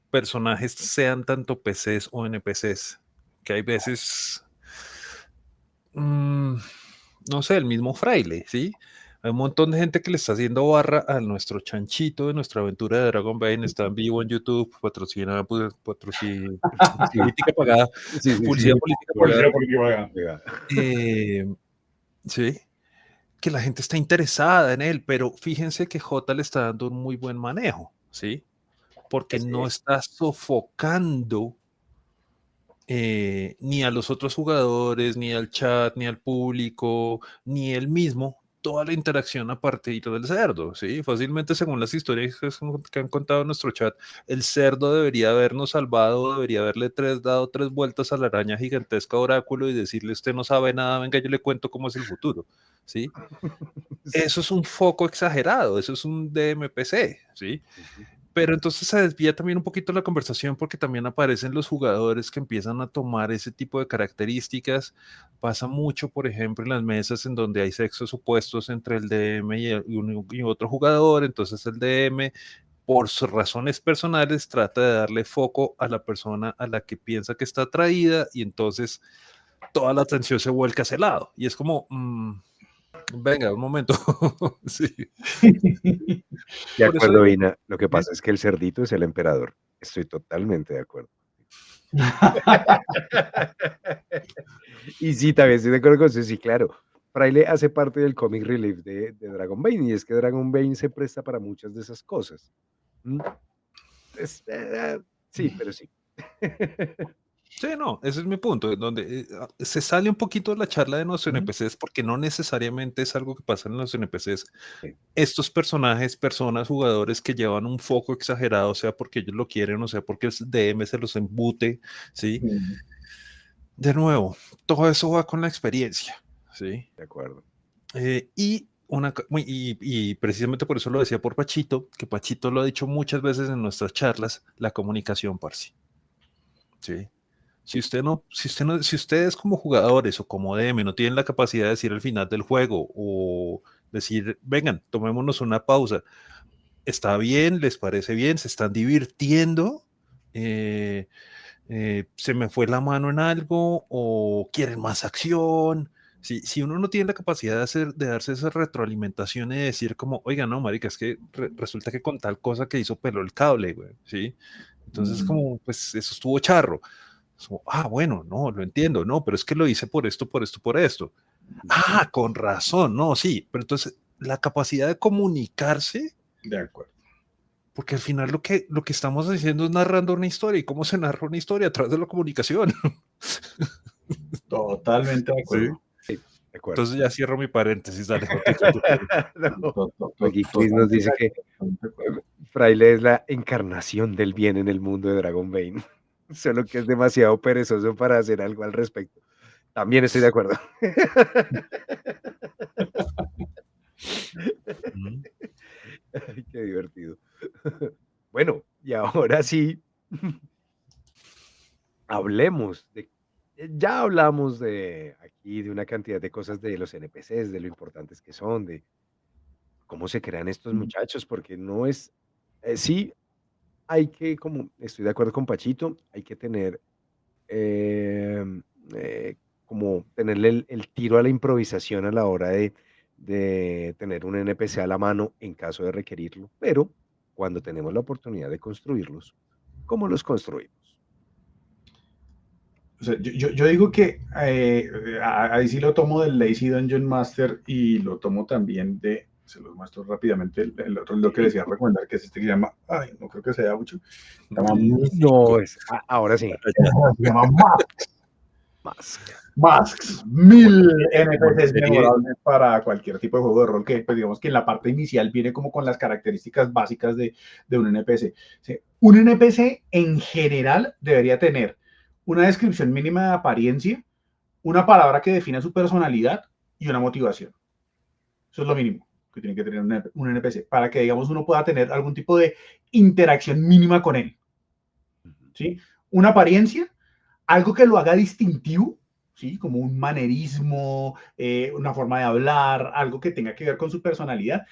personajes, sean tanto PCs o NPCs, que hay veces, mm, no sé, el mismo fraile, ¿sí? Hay un montón de gente que le está haciendo barra a nuestro chanchito de nuestra aventura de Dragon Bane. Está en vivo en YouTube, patrocina, Sí, política pagada, sí, sí, sí. publicidad política pagada. Policía, policía, vaya. Oiga, Sí, que la gente está interesada en él, pero fíjense que J le está dando un muy buen manejo, ¿sí? Porque así no es. está sofocando ni a los otros jugadores, ni al chat, ni al público, ni él mismo, toda la interacción a partir del cerdo, ¿sí? Fácilmente, según las historias que han contado en nuestro chat, el cerdo debería habernos salvado, debería haberle dado 3 vueltas a la araña gigantesca oráculo y decirle, usted no sabe nada, venga, yo le cuento cómo es el futuro, ¿sí? Eso es un foco exagerado, eso es un DMPC, ¿sí? Ujú. Pero entonces se desvía también un poquito la conversación porque también aparecen los jugadores que empiezan a tomar ese tipo de características. Pasa mucho, por ejemplo, en las mesas en donde hay sexos opuestos entre el DM y otro jugador. Entonces el DM, por sus razones personales, trata de darle foco a la persona a la que piensa que está atraída y entonces toda la atención se vuelca a ese lado. Y es como, venga, un momento. Sí. De Por eso acuerdo, digo, Ina. Lo que pasa es que el cerdito es el emperador. Estoy totalmente de acuerdo. Y sí, también estoy de acuerdo con eso. Sí, claro. Fraile hace parte del comic relief de Dragon Bane, y es que Dragon Bane se presta para muchas de esas cosas. ¿Mm? Es, sí, pero sí. sí, no, ese es mi punto, en donde se sale un poquito de la charla de los Ujú. NPCs porque no necesariamente es algo que pasa en los NPCs. Sí, Estos personajes, personas, jugadores que llevan un foco exagerado, sea porque ellos lo quieren o sea porque el DM se los embute, ¿sí? De nuevo, todo eso va con la experiencia, ¿sí? de acuerdo. Y precisamente por eso lo decía por Pachito, que Pachito lo ha dicho muchas veces en nuestras charlas, la comunicación, parce, ¿sí? Si ustedes como jugadores o como DM no tienen la capacidad de decir al final del juego o decir, vengan, tomémonos una pausa, está bien, les parece bien, se están divirtiendo, eh, se me fue la mano en algo o quieren más acción. Si uno no tiene la capacidad de darse esa retroalimentación y de decir como, oiga, no, marica, es que resulta que con tal cosa que hizo peló el cable, güey, ¿sí? Entonces como, pues eso estuvo charro. Bueno, no, lo entiendo, no, pero es que lo hice por esto, por esto, por esto. Con razón, no, sí, pero entonces la capacidad de comunicarse, De acuerdo. porque al final lo que estamos haciendo es narrando una historia y cómo se narra una historia a través de la comunicación. Totalmente de Sí. acuerdo. Sí, de acuerdo. Entonces ya cierro mi paréntesis, dale, Jotica. No. Aquí Chris nos dice que Totalmente de acuerdo. Fraile es la encarnación del bien en el mundo de Dragon Bane, solo que es demasiado perezoso para hacer algo al respecto. También estoy de acuerdo. Mm. Ay, qué divertido. Bueno, y ahora sí, hablemos de ya hablamos de aquí de una cantidad de cosas de los NPCs, de lo importantes que son, de cómo se crean estos muchachos, porque no es sí, hay que, como estoy de acuerdo con Pachito, hay que tener, em, como tenerle el tiro a la improvisación a la hora de tener un NPC a la mano en caso de requerirlo, pero cuando tenemos la oportunidad de construirlos, ¿cómo los construimos? O sea, yo digo que ahí sí lo tomo del Lazy Dungeon Master y lo tomo también de, se los muestro rápidamente, el otro lo que les decía recomendar, que es este que se llama, ay, no creo que sea mucho, se llama, No, es ahora sí, se llama Mask. Masks, Como 1000 como la NPCs serie, memorables para cualquier tipo de juego de rol que, pues digamos que en la parte inicial viene como con las características básicas de un NPC. ¿Sí? Un NPC en general debería tener una descripción mínima de apariencia, una palabra que defina su personalidad y una motivación. Eso es lo mínimo que tiene que tener un NPC para que, digamos, uno pueda tener algún tipo de interacción mínima con él. ¿Sí? Una apariencia, algo que lo haga distintivo, ¿sí? Como un manerismo, una forma de hablar, algo que tenga que ver con su personalidad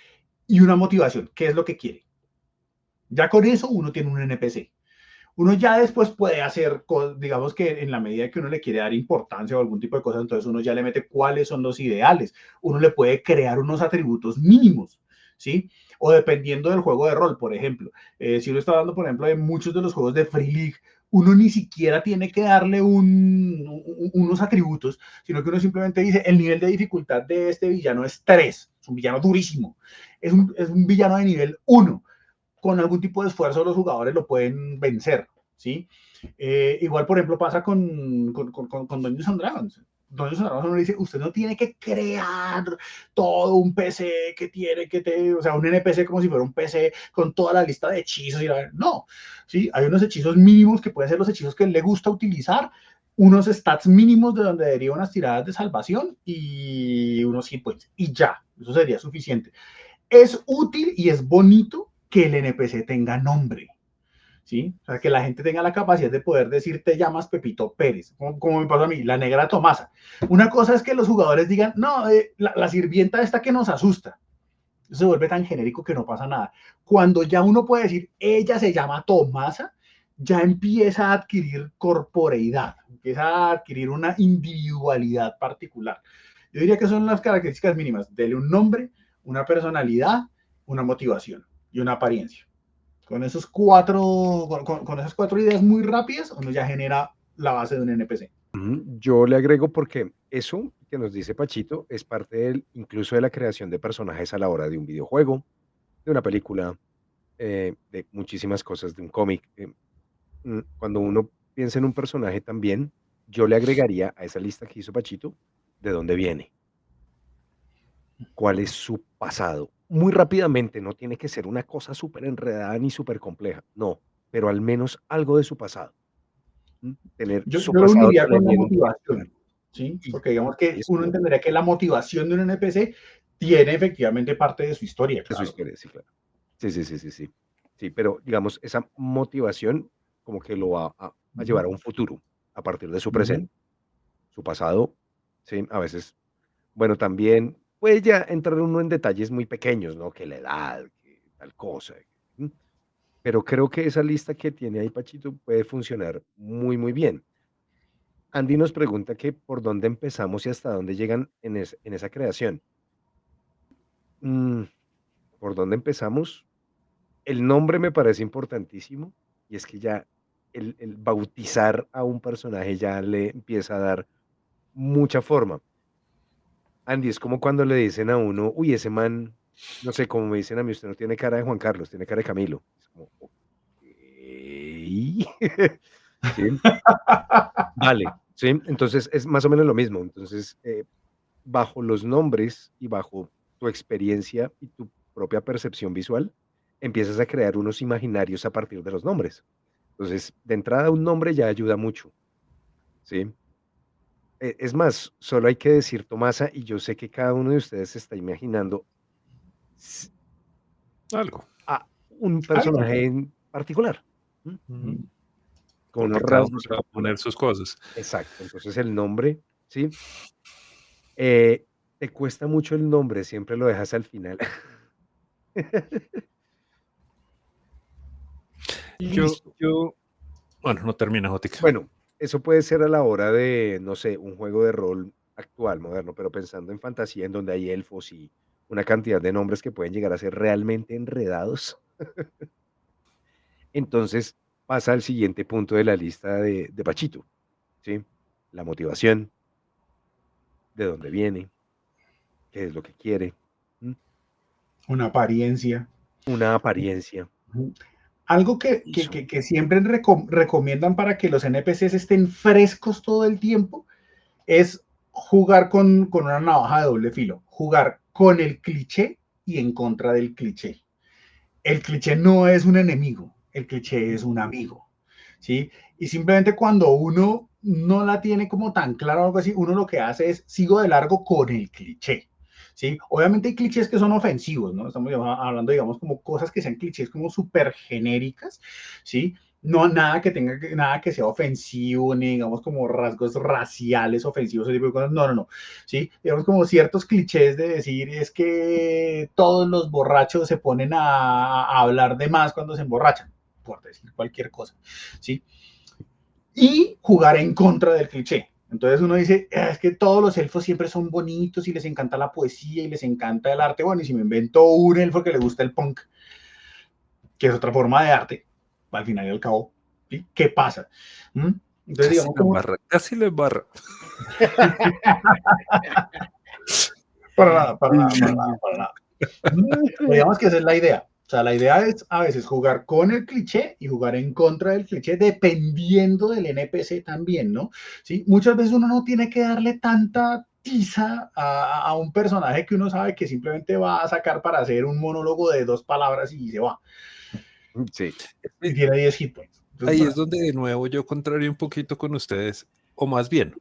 y una motivación, qué es lo que quiere. Ya con eso uno tiene un NPC. Uno ya después puede hacer, digamos que en la medida que uno le quiere dar importancia o algún tipo de cosas, entonces uno ya le mete cuáles son los ideales. Uno le puede crear unos atributos mínimos, ¿sí? O dependiendo del juego de rol, por ejemplo. Si uno está hablando, por ejemplo, de muchos de los juegos de Free League, uno ni siquiera tiene que darle unos atributos, sino que uno simplemente dice, el nivel de dificultad de este villano es 3, es un villano durísimo, es un villano de nivel 1, con algún tipo de esfuerzo los jugadores lo pueden vencer, ¿sí? Igual, por ejemplo, pasa con Dungeons and Dragons. Dungeons and Dragons uno dice, usted no tiene que crear todo un PC que tiene o sea, un NPC como si fuera un PC con toda la lista de hechizos. No, ¿sí? Hay unos hechizos mínimos que pueden ser los hechizos que le gusta utilizar, unos stats mínimos de donde derivan unas tiradas de salvación y unos hit points. Y ya, eso sería suficiente. Es útil y es bonito que el NPC tenga nombre, ¿sí? O sea, que la gente tenga la capacidad de poder decir, te llamas Pepito Pérez, como me pasó a mí, la negra Tomasa. Una cosa es que los jugadores digan, no, la sirvienta esta que nos asusta. Eso se vuelve tan genérico que no pasa nada. Cuando ya uno puede decir, ella se llama Tomasa, ya empieza a adquirir corporeidad, empieza a adquirir una individualidad particular. Yo diría que son las características mínimas. Dele un nombre, una personalidad, una motivación y una apariencia. Con esas cuatro ideas muy rápidas, uno ya genera la base de un NPC. Yo le agrego porque eso que nos dice Pachito es parte incluso de la creación de personajes a la hora de un videojuego, de una película, de muchísimas cosas, de un cómic. Cuando uno piensa en un personaje también, yo le agregaría a esa lista que hizo Pachito, de dónde viene, cuál es su pasado. Muy rápidamente, no tiene que ser una cosa súper enredada ni súper compleja, no, pero al menos algo de su pasado. Tener Yo su lo pasado uniría con la también bien claro. motivación, ¿sí? Y Porque digamos que uno eso entendería que la motivación de un NPC tiene efectivamente parte de su historia, de su claro. historia, sí, claro. Sí, sí, sí, sí, sí. Sí, pero digamos, esa motivación como que lo va a llevar a un futuro a partir de su presente. Su pasado, sí, a veces, bueno, también puede ya entrar uno en detalles muy pequeños, ¿no? Que la edad, que tal cosa, pero creo que esa lista que tiene ahí Pachito puede funcionar muy, muy bien. Andy nos pregunta que por dónde empezamos y hasta dónde llegan en esa creación. Mm, ¿Por dónde empezamos? El nombre me parece importantísimo, y es que ya el bautizar a un personaje ya le empieza a dar mucha forma. Andy, es como cuando le dicen a uno: "Uy, ese man", no sé, como me dicen a mí: "Usted no tiene cara de Juan Carlos, tiene cara de Camilo". Es como, okey. Sí, vale, sí, entonces es más o menos lo mismo. Entonces, bajo los nombres y bajo tu experiencia y tu propia percepción visual, empiezas a crear unos imaginarios a partir de los nombres. Entonces, de entrada, un nombre ya ayuda mucho, ¿sí? Es más, solo hay que decir Tomasa y yo sé que cada uno de ustedes se está imaginando s- Algo. a un Algo. personaje en particular, ¿m? Mm, Con unos Porque cada uno rasgos le va a poner particulares. sus cosas. Exacto. Entonces, el nombre, ¿sí? Te cuesta mucho el nombre, siempre lo dejas al final. Yo, Listo. yo, bueno, no termina, Jotica. Bueno, eso puede ser a la hora de, no sé, un juego de rol actual, moderno, pero pensando en fantasía, en donde hay elfos y una cantidad de nombres que pueden llegar a ser realmente enredados. Entonces pasa al siguiente punto de la lista de Pachito, ¿sí? La motivación, de dónde viene, qué es lo que quiere, ¿m? Una apariencia. Una apariencia. Algo Eso. que siempre recomiendan para que los NPCs estén frescos todo el tiempo es jugar con una navaja de doble filo, jugar con el cliché y en contra del cliché. El cliché no es un enemigo, el cliché es un amigo, ¿sí? Y simplemente cuando uno no la tiene como tan claro o algo así, uno lo que hace es sigo de largo con el cliché, ¿sí? Obviamente hay clichés que son ofensivos, ¿no? Estamos hablando, digamos, como cosas que sean clichés como súper genéricas, ¿sí? No, nada que sea ofensivo, ni digamos como rasgos raciales ofensivos, ese tipo de cosas. No, no, no. ¿Sí? Digamos como ciertos clichés de decir es que todos los borrachos se ponen a hablar de más cuando se emborrachan. por decir cualquier cosa, ¿sí? Y jugar en contra del cliché. Entonces uno dice, es que todos los elfos siempre son bonitos y les encanta la poesía y les encanta el arte. Bueno, y si me invento un elfo que le gusta el punk, que es otra forma de arte, al final y al cabo, ¿sí? ¿Qué pasa? Entonces, digamos, casi le embarra. Para nada. Digamos que esa es la idea. O sea, la idea es a veces jugar con el cliché y jugar en contra del cliché, dependiendo del NPC también, ¿no? ¿Sí? Muchas veces uno no tiene que darle tanta tiza a un personaje que uno sabe que simplemente va a sacar para hacer un monólogo de 2 palabras y se va. Sí. Y tiene 10 hit points. Entonces, ahí es donde de nuevo yo contrario un poquito con ustedes, o más bien,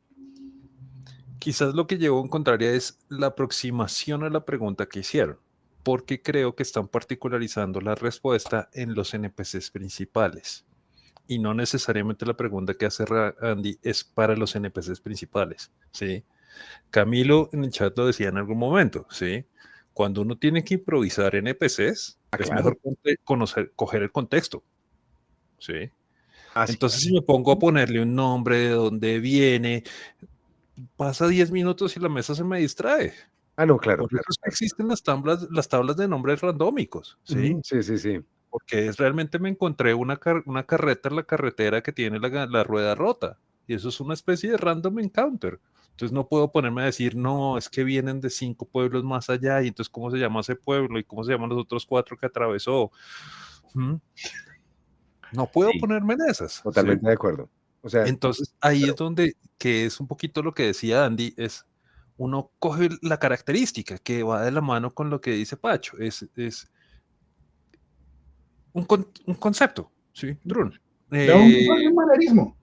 quizás lo que llevo en contraria es la aproximación a la pregunta que hicieron, porque creo que están particularizando la respuesta en los NPCs principales. Y no necesariamente la pregunta que hace Andy es para los NPCs principales, ¿sí? Camilo en el chat lo decía en algún momento, ¿sí? Cuando uno tiene que improvisar NPCs, es mejor coger el contexto, ¿sí? Entonces, si me pongo a ponerle un nombre, de dónde viene, pasa 10 minutos y la mesa se me distrae. No, claro. Por eso es que existen las tablas de nombres randómicos, ¿sí? Sí. Porque realmente me encontré una carreta en la carretera que tiene la rueda rota. Y eso es una especie de random encounter. Entonces no puedo ponerme a decir, no, es que vienen de 5 pueblos más allá, y entonces cómo se llama ese pueblo y cómo se llaman los otros 4 que atravesó. No puedo ponerme en esas. Totalmente de acuerdo. O sea, entonces ahí es donde, que es un poquito lo que decía Andy, es uno coge la característica que va de la mano con lo que dice Pacho, es un concepto, ¿sí? Drone. Un manerismo.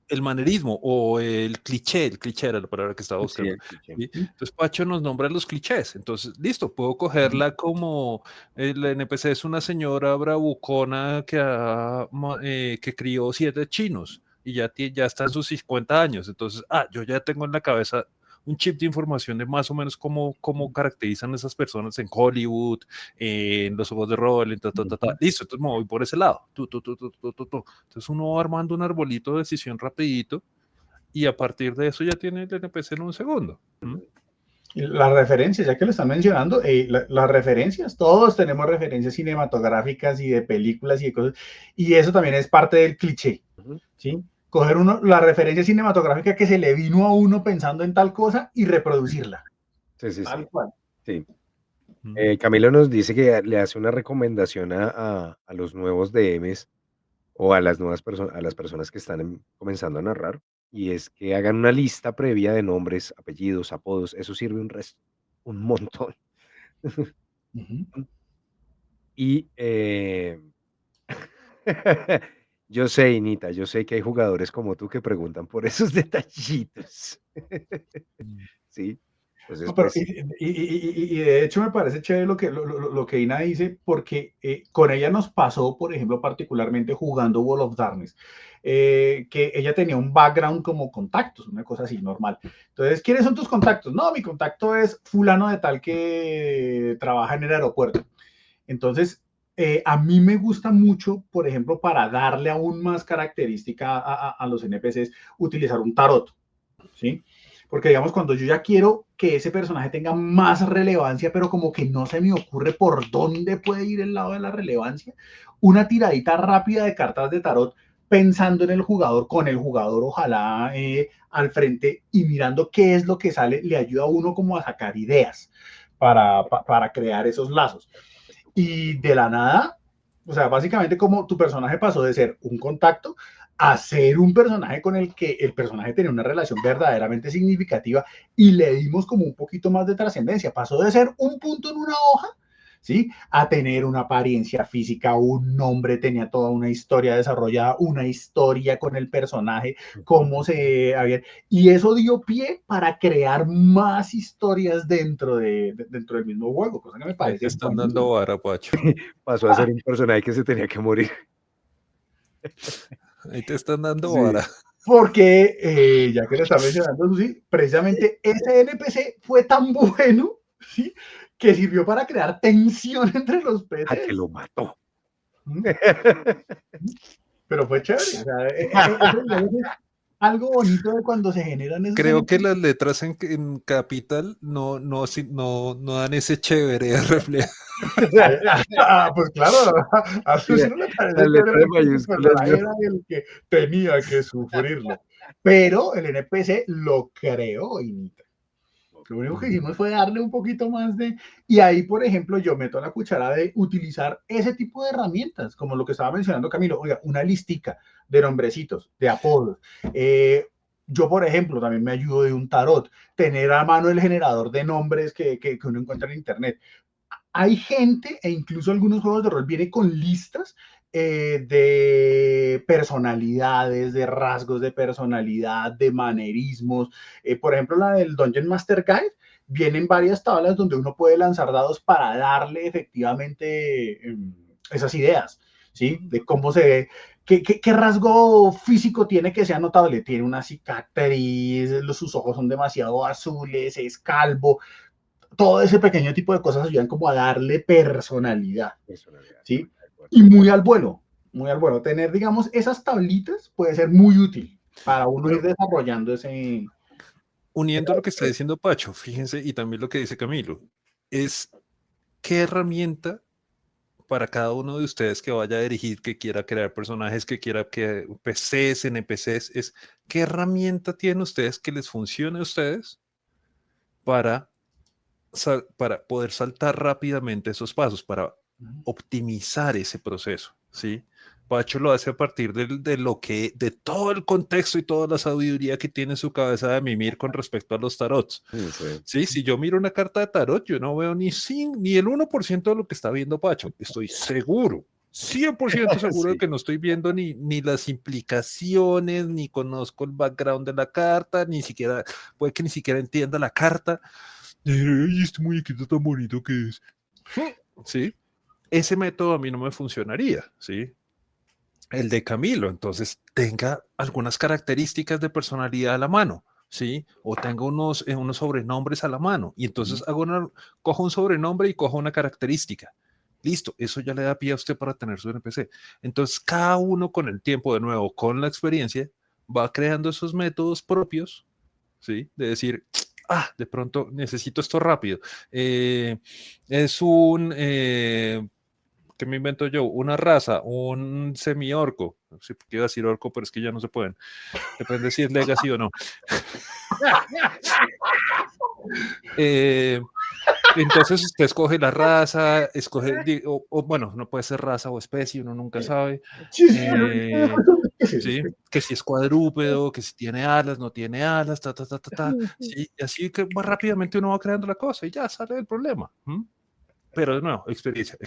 El manerismo o el cliché era la palabra que estaba buscando. ¿Sí? Entonces Pacho nos nombra los clichés. Entonces, listo, puedo cogerla como el NPC es una señora bravucona que crió 7 chinos y ya está en sus 50 años. Entonces, yo ya tengo en la cabeza un chip de información de más o menos cómo caracterizan esas personas en Hollywood, en los juegos de rol, listo, entonces me voy por ese lado. Entonces uno va armando un arbolito de decisión rapidito y a partir de eso ya tiene el NPC en un segundo. Las referencias, ya que lo están mencionando, las referencias, todos tenemos referencias cinematográficas y de películas y de cosas, y eso también es parte del cliché, ¿sí? Coger la referencia cinematográfica que se le vino a uno pensando en tal cosa y reproducirla. Sí. Tal cual. Sí. Camilo nos dice que le hace una recomendación a los nuevos DMs o a las nuevas personas, a las personas que están comenzando a narrar, y es que hagan una lista previa de nombres, apellidos, apodos. Eso sirve un montón. Y yo sé, Inita, yo sé que hay jugadores como tú que preguntan por esos detallitos. Sí. Entonces, No, pero, pues, y de hecho me parece chévere lo que Ina dice, porque con ella nos pasó, por ejemplo, particularmente jugando World of Darkness, que ella tenía un background como contactos, una cosa así normal. Entonces, ¿quiénes son tus contactos? No, mi contacto es fulano de tal que trabaja en el aeropuerto. Entonces, a mí me gusta mucho, por ejemplo, para darle aún más característica a los NPCs, utilizar un tarot, ¿sí? Porque, digamos, cuando yo ya quiero que ese personaje tenga más relevancia, pero como que no se me ocurre por dónde puede ir el lado de la relevancia, una tiradita rápida de cartas de tarot pensando en el jugador, con el jugador ojalá al frente y mirando qué es lo que sale, le ayuda a uno como a sacar ideas para crear esos lazos. Y de la nada, o sea, básicamente como tu personaje pasó de ser un contacto a ser un personaje con el que el personaje tenía una relación verdaderamente significativa y le dimos como un poquito más de trascendencia. Pasó de ser un punto en una hoja, ¿sí? A tener una apariencia física, un nombre, tenía toda una historia desarrollada, una historia con el personaje, cómo se había... Y eso dio pie para crear más historias dentro del mismo juego, cosa que me parece... Ahí te están dando vara, Pacho. pasó a ser un personaje que se tenía que morir. Ahí te están dando vara. Porque, ya que lo está mencionando Susi, precisamente ese NPC fue tan bueno, ¿sí? Que sirvió para crear tensión entre los PTs. Que lo mató. Pero fue chévere. O sea, digamos, es algo bonito de cuando se generan esos Creo que NPCs. las letras en Capital no dan ese chévere reflejo. Pues claro, a Mira, Susi no le parece la letra chévere de porque su mayúsculas, personaje ¿no? era el que tenía que sufrirlo. Pero el NPC lo creó y Nita. Lo único que hicimos fue darle un poquito más de... Y ahí, por ejemplo, yo meto la cuchara de utilizar ese tipo de herramientas, como lo que estaba mencionando Camilo. Oiga, una listica de nombrecitos, de apodos. Yo, por ejemplo, también me ayudo de un tarot. Tener a mano el generador de nombres que uno encuentra en Internet. Hay gente, e incluso algunos juegos de rol vienen con listas de personalidades, de rasgos de personalidad, de manerismos. Por ejemplo, la del Dungeon Master Guide, vienen varias tablas donde uno puede lanzar dados para darle efectivamente esas ideas, ¿sí? De cómo se ve, qué rasgo físico tiene que sea notable. Tiene una cicatriz, sus ojos son demasiado azules, es calvo. Todo ese pequeño tipo de cosas ayudan como a darle personalidad, Personalidad, ¿sí? de acuerdo. Y muy al vuelo, muy al vuelo. Tener, digamos, esas tablitas puede ser muy útil para uno ir desarrollando ese... Uniendo lo que está diciendo Pacho, fíjense, y también lo que dice Camilo, es qué herramienta para cada uno de ustedes que vaya a dirigir, que quiera crear personajes, que quiera que PCs, NPCs, es qué herramienta tienen ustedes que les funcione a ustedes para, para poder saltar rápidamente esos pasos, para optimizar ese proceso, ¿sí? Pacho lo hace a partir de todo el contexto y toda la sabiduría que tiene en su cabeza de mimir con respecto a los tarots. Sí. Sí, si yo miro una carta de tarot, yo no veo ni el 1% de lo que está viendo Pacho. Estoy seguro, 100% seguro de Sí. que no estoy viendo ni las implicaciones, ni conozco el background de la carta, ni siquiera, puede que ni siquiera entienda la carta. Y este muñequito tan bonito que es. ¿Sí? Ese método a mí no me funcionaría, ¿sí? El de Camilo, entonces tenga algunas características de personalidad a la mano, ¿sí? O tenga unos sobrenombres a la mano, y entonces cojo un sobrenombre y cojo una característica. Listo, eso ya le da pie a usted para tener su NPC. Entonces, cada uno con el tiempo, de nuevo, con la experiencia, va creando esos métodos propios, ¿sí? De decir, de pronto necesito esto rápido. Es un... ¿qué me invento yo? Una raza, un semi-orco. Sí, porque iba a decir orco, pero es que ya no se pueden. Depende si es legacy o no. Entonces usted escoge la raza, bueno, no puede ser raza o especie, uno nunca sabe. Sí, que si es cuadrúpedo, que si tiene alas, no tiene alas, Sí, así que más rápidamente uno va creando la cosa y ya sale el problema. Pero de nuevo, experiencia.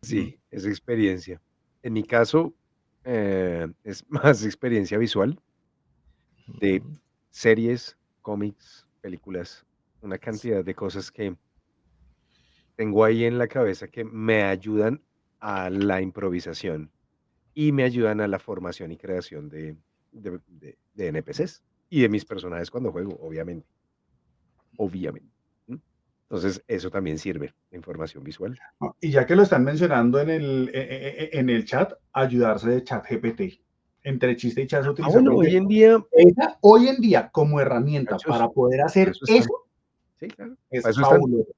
Sí, es experiencia. En mi caso, es más experiencia visual de series, cómics, películas, una cantidad de cosas que tengo ahí en la cabeza que me ayudan a la improvisación y me ayudan a la formación y creación de NPCs y de mis personajes cuando juego, obviamente. ¿Mm? Entonces, eso también sirve, la información visual. Y ya que lo están mencionando en el chat, ayudarse de chat GPT. Entre chiste y chat se utiliza Bueno, hoy en día, esa, hoy en día como herramienta muchachos, para poder para hacer eso están. eso Sí, claro, es para eso están. fabuloso.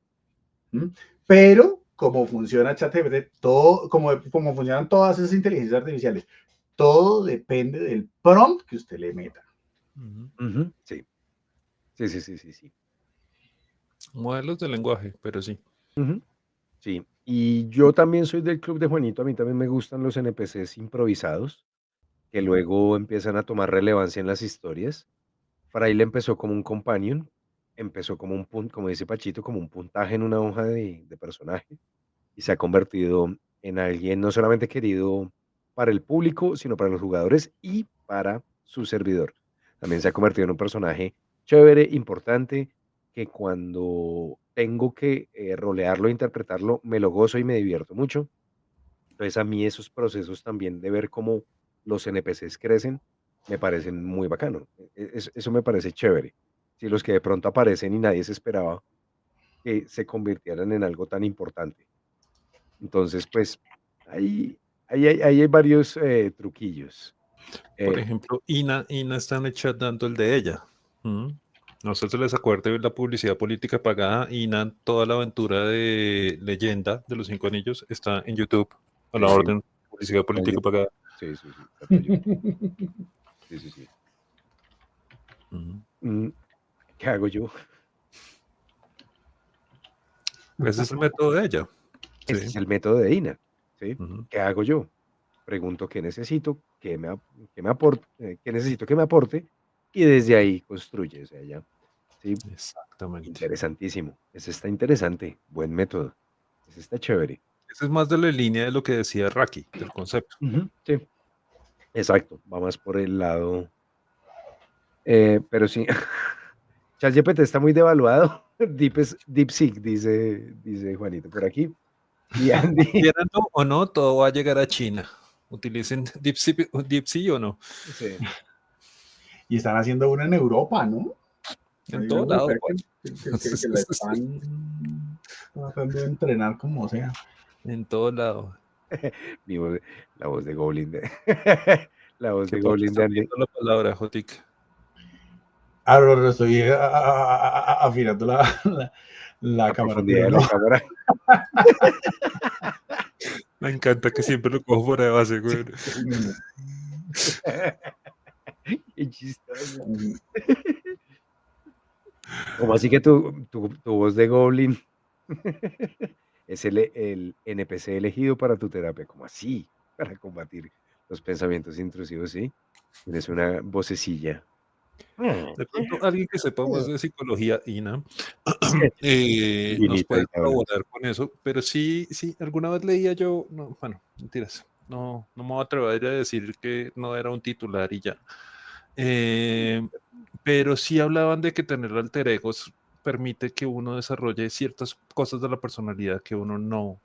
¿Mm? Pero como funciona ChatGPT, todo, como funcionan todas esas inteligencias artificiales, todo depende del prompt que usted le meta. Ujú, sí. Sí. Modelos de lenguaje, pero sí. Ujú, sí. Y yo también soy del club de Juanito, a mí también me gustan los NPCs improvisados, que luego empiezan a tomar relevancia en las historias. Fraile empezó como un companion, empezó como un punto, como dice Pachito, como un puntaje en una hoja de personaje, y se ha convertido en alguien no solamente querido para el público, sino para los jugadores y para su servidor. También se ha convertido en un personaje chévere, importante, que cuando tengo que rolearlo, interpretarlo, me lo gozo y me divierto mucho. Entonces a mí esos procesos también de ver cómo los NPCs crecen, me parecen muy bacano. Eso me parece chévere. Si los que de pronto aparecen y nadie se esperaba que se convirtieran en algo tan importante. Entonces, pues, Ahí hay varios, truquillos. Por Eh, ejemplo, Ina está en el chat dando el de ella. ¿Mm? No sé si se les acuerde la publicidad política pagada. Ina, toda la aventura de leyenda de los 5 anillos está en YouTube a la sí, orden. Publicidad está en política YouTube. pagada. Sí, está todo en YouTube. Sí. Ujú. ¿Qué hago yo? Ese es el método de ella. Ese Sí. es el método de Ina, ¿sí? Ujú. ¿Qué hago yo? Pregunto qué necesito, qué me aporte, qué necesito que me aporte, y desde ahí construye, o sea, ya, ¿sí? Exactamente. Interesantísimo. Ese está interesante, buen método. Ese está chévere. Ese es más de la línea de lo que decía Raki, del concepto. Ujú, sí, exacto. Va más por el lado, pero sí, ChatGPT está muy devaluado. DeepSeek, dice Juanito por aquí. Y Andy, Quieranlo o no, todo va a llegar a China. Utilicen DeepSeek o no. sí. Y están haciendo una en Europa, ¿no? En Hay una todo lado, europea Juan. que la están tratando de entrenar como sea. En todo lado. Mi voz la voz de Goblin de la voz ¿Qué de pasa? Goblin Está de Andy. pidiendo la palabra, Jotic. Ahora estoy afinando la La cámara, profundidad pero de no. la cámara. Me encanta que siempre lo cojo fuera de base, güey. Qué chistoso. ¿Cómo así que tu voz de Goblin es el NPC elegido para tu terapia? ¿Cómo así? Para combatir los pensamientos intrusivos, ¿sí? Tienes una vocecilla. De pronto, alguien que sepa más de psicología, Ina, nos Divinita puede y tablas. colaborar con eso, pero sí, alguna vez leía yo, no, bueno, mentiras, no me voy a atrever a decir que no era un titular y ya. Pero sí hablaban de que tener alter egos permite que uno desarrolle ciertas cosas de la personalidad que uno no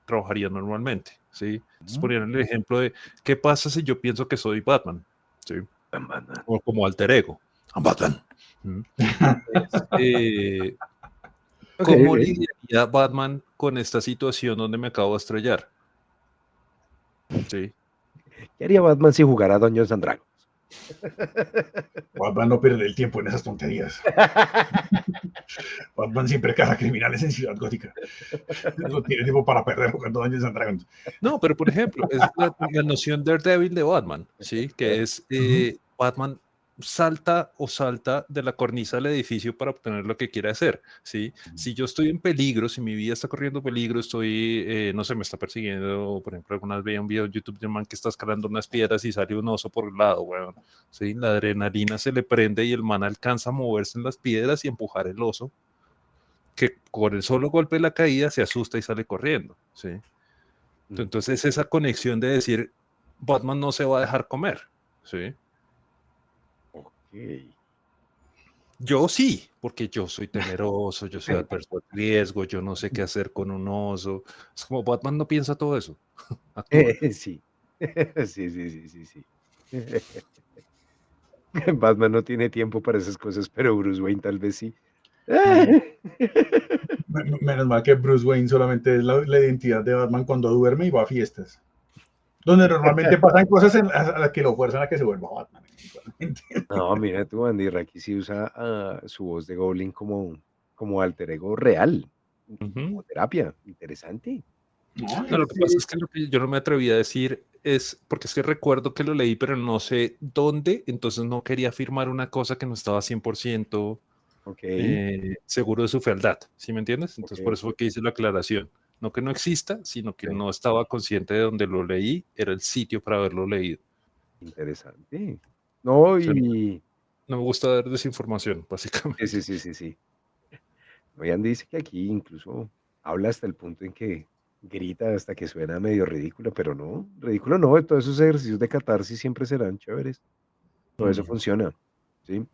trabajaría normalmente, ¿sí? Entonces ponían el ejemplo de, ¿qué pasa si yo pienso que soy Batman? ¿Sí? O como alter ego. I'm Batman. ¿Mm? ¿Cómo Ok. lidiaría Batman con esta situación donde me acabo de estrellar? Sí. ¿Qué haría Batman si jugara a Dungeons and Dragons? Batman no pierde el tiempo en esas tonterías. Batman siempre caza criminales en Ciudad Gótica. No tiene tiempo para perder jugando Dungeons and Dragons. No, pero por ejemplo, es la noción Daredevil de Batman, ¿sí? Que es Batman salta de la cornisa del edificio para obtener lo que quiere hacer, ¿sí? Si yo estoy en peligro, si mi vida está corriendo peligro, estoy, no sé, me está persiguiendo, por ejemplo, alguna vez veía un video en YouTube de un man que está escalando unas piedras y sale un oso por el lado, weón, ¿sí? La adrenalina se le prende y el man alcanza a moverse en las piedras y empujar el oso, que con el solo golpe de la caída se asusta y sale corriendo, ¿sí? Entonces esa conexión de decir, Batman no se va a dejar comer, ¿sí? Ok. Yo sí, porque yo soy temeroso, yo soy adverso al riesgo, yo no sé qué hacer con un oso. Es como Batman no piensa todo eso, actúa. Sí. Sí. Batman no tiene tiempo para esas cosas, pero Bruce Wayne tal vez sí. Menos mal que Bruce Wayne solamente es la identidad de Batman cuando duerme y va a fiestas. Donde normalmente pasan cosas a las que lo fuerzan a que se vuelva Batman. No, mira tú, Andy Raki sí usa su voz de Goblin como alter ego real, como terapia. Interesante. No, No, lo que pasa es que lo que yo no me atreví a decir es, porque es que recuerdo que lo leí, pero no sé dónde, entonces no quería afirmar una cosa que no estaba 100% Ok, seguro de su fealdad, ¿sí me entiendes? Entonces por ok. eso fue que hice la aclaración. No que no exista, sino que Sí, no estaba consciente de donde lo leí, era el sitio para haberlo leído. interesante. No, O sea, y no me gusta dar desinformación, sí, básicamente. sí, sí, sí. No, y Andy dice que aquí incluso habla hasta el punto en que grita hasta que suena medio ridículo, pero no, ridículo no, todos esos ejercicios de catarsis siempre serán chéveres, todo eso Mm, funciona, ¿sí?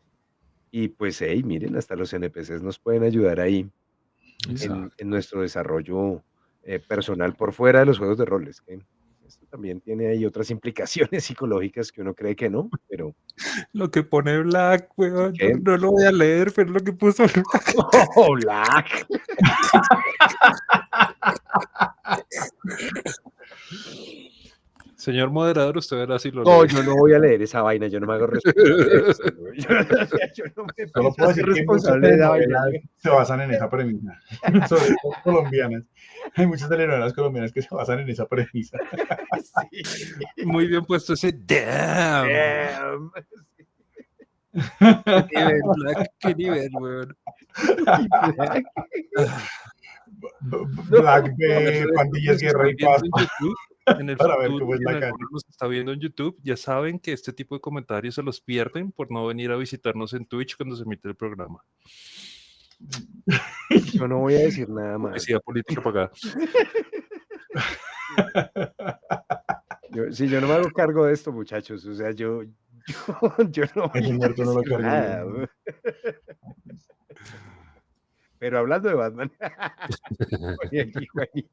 Y pues, hey, miren, hasta los NPCs nos pueden ayudar ahí en exacto. nuestro desarrollo, personal por fuera de los juegos de roles, que esto también tiene ahí otras implicaciones psicológicas que uno cree que no, pero Lo que pone Black, weón, ¿qué? no lo voy a leer, pero lo que puso Black. ¡Oh, Black! Señor moderador, usted verá si lo No, lee. yo no voy a leer esa vaina, yo no me hago responsable de eso, güey. Yo no me Solo pienso puedo hacer decir que muchas responsable de esa vaina. telenovelas se basan en esa premisa, sobre todo colombianas. Hay muchas telenovelas colombianas que se basan en esa premisa. Sí. Muy bien puesto ese damn. Damn. Qué nivel, Black, qué nivel, weón. Black. Ah, Black para de los que Pandillas nos Guerra están y viendo Paz en YouTube, en el para ver futuro, cómo es y la en calle. algunos nos está viendo en YouTube, ya saben que este tipo de comentarios se los pierden por no venir a visitarnos en Twitch cuando se emite el programa. Yo no voy a decir nada más. Publicidad política pagada. Si yo no me hago cargo de esto, muchachos, o sea, yo no voy Ese a muerto no lo decir cargo nada. yo. Pero hablando de Batman, ponía aquí Juanito.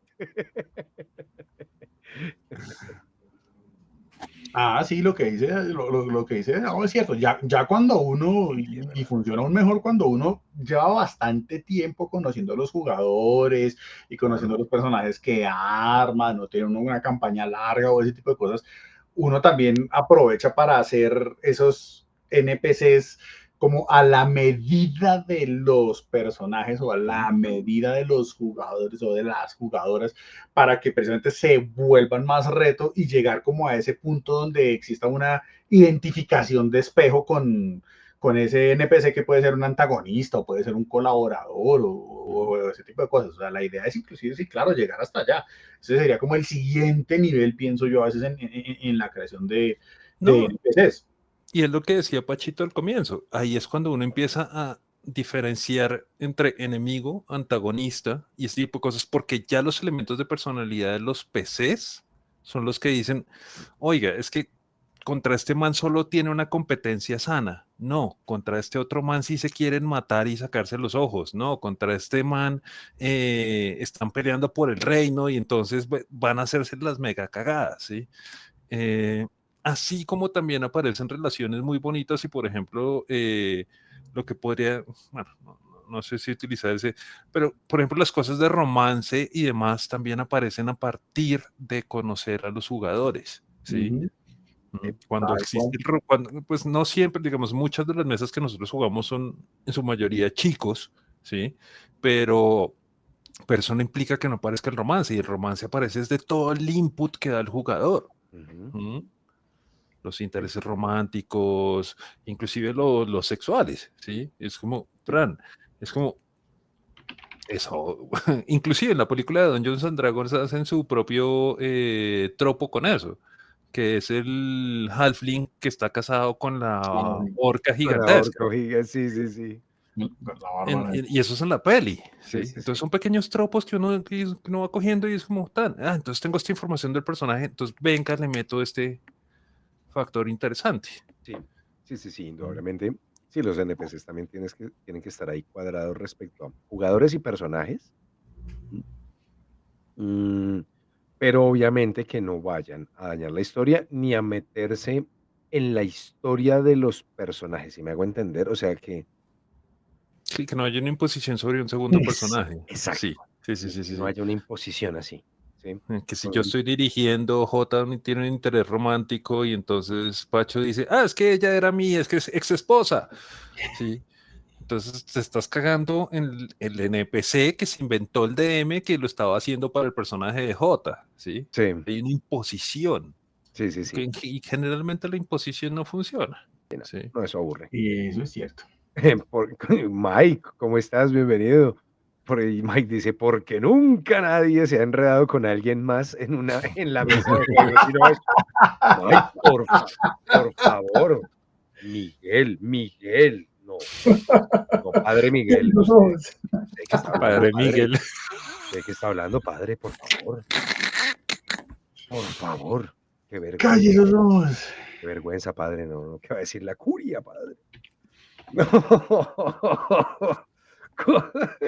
Ah, sí, lo que dice, lo que dice, no, es cierto, ya cuando uno, y funciona aún mejor cuando uno lleva bastante tiempo conociendo a los jugadores y conociendo los personajes que arman, no tiene uno una campaña larga o ese tipo de cosas, uno también aprovecha para hacer esos NPCs como a la medida de los personajes o a la medida de los jugadores o de las jugadoras para que precisamente se vuelvan más reto y llegar como a ese punto donde exista una identificación de espejo con ese NPC que puede ser un antagonista o puede ser un colaborador o ese tipo de cosas. O sea, la idea es inclusive, sí, claro, llegar hasta allá. Ese sería como el siguiente nivel, pienso yo, a veces en la creación de No, NPCs. y es lo que decía Pachito al comienzo. Ahí es cuando uno empieza a diferenciar entre enemigo, antagonista y ese tipo de cosas, porque ya los elementos de personalidad de los PCs son los que dicen, oiga, es que contra este man solo tiene una competencia sana. No, contra este otro man sí se quieren matar y sacarse los ojos. No, contra este man están peleando por el reino y entonces van a hacerse las mega cagadas, ¿sí? Así como también aparecen relaciones muy bonitas y, por ejemplo, lo que podría, bueno, no sé si utilizar ese, pero, por ejemplo, las cosas de romance y demás también aparecen a partir de conocer a los jugadores, ¿sí? Cuando existe pues no siempre, digamos, muchas de las mesas que nosotros jugamos son en su mayoría chicos, ¿sí? Pero eso no implica que no aparezca el romance, y el romance aparece desde todo el input que da el jugador. Los intereses románticos, inclusive los sexuales, ¿sí? Es como, es como eso, inclusive en la película de Dungeons and Dragons hacen su propio tropo con eso, que es el halfling que está casado con la orca gigantesca. Sí, sí, sí. Y eso es en la peli, ¿sí? Sí, Entonces sí. son pequeños tropos que uno va cogiendo y es como tan, entonces tengo esta información del personaje, entonces venga, le meto este factor interesante. Sí, indudablemente. Sí, los NPCs también tienen que estar ahí cuadrados respecto a jugadores y personajes. Mm, pero obviamente que no vayan a dañar la historia ni a meterse en la historia de los personajes, ¿si me hago entender? O sea que Sí, que no haya una imposición sobre un segundo personaje. exacto. Sí, sí, sí, sí, Que sí, no sí. haya una imposición así, ¿sí? Que si yo estoy dirigiendo, J tiene un interés romántico y entonces Pacho dice, es que ella era mi ex esposa. Sí. Entonces te estás cagando en el NPC que se inventó el DM que lo estaba haciendo para el personaje de J. ¿Sí? Sí, Hay una imposición. sí. Y generalmente la imposición no funciona. Sí, no, ¿Sí? no, eso aburre. Y eso es cierto. Mike, ¿cómo estás? Bienvenido. Por ahí Mike dice, porque nunca nadie se ha enredado con alguien más en la mesa de juego, sino es Mike, por favor. Miguel, no, padre Miguel, usted que está hablando, Padre padre, Miguel. usted que está hablando, padre, por favor, qué ¡Calle vergüenza, los ojos! qué vergüenza, padre, no, ¿qué va a decir la curia, padre? No.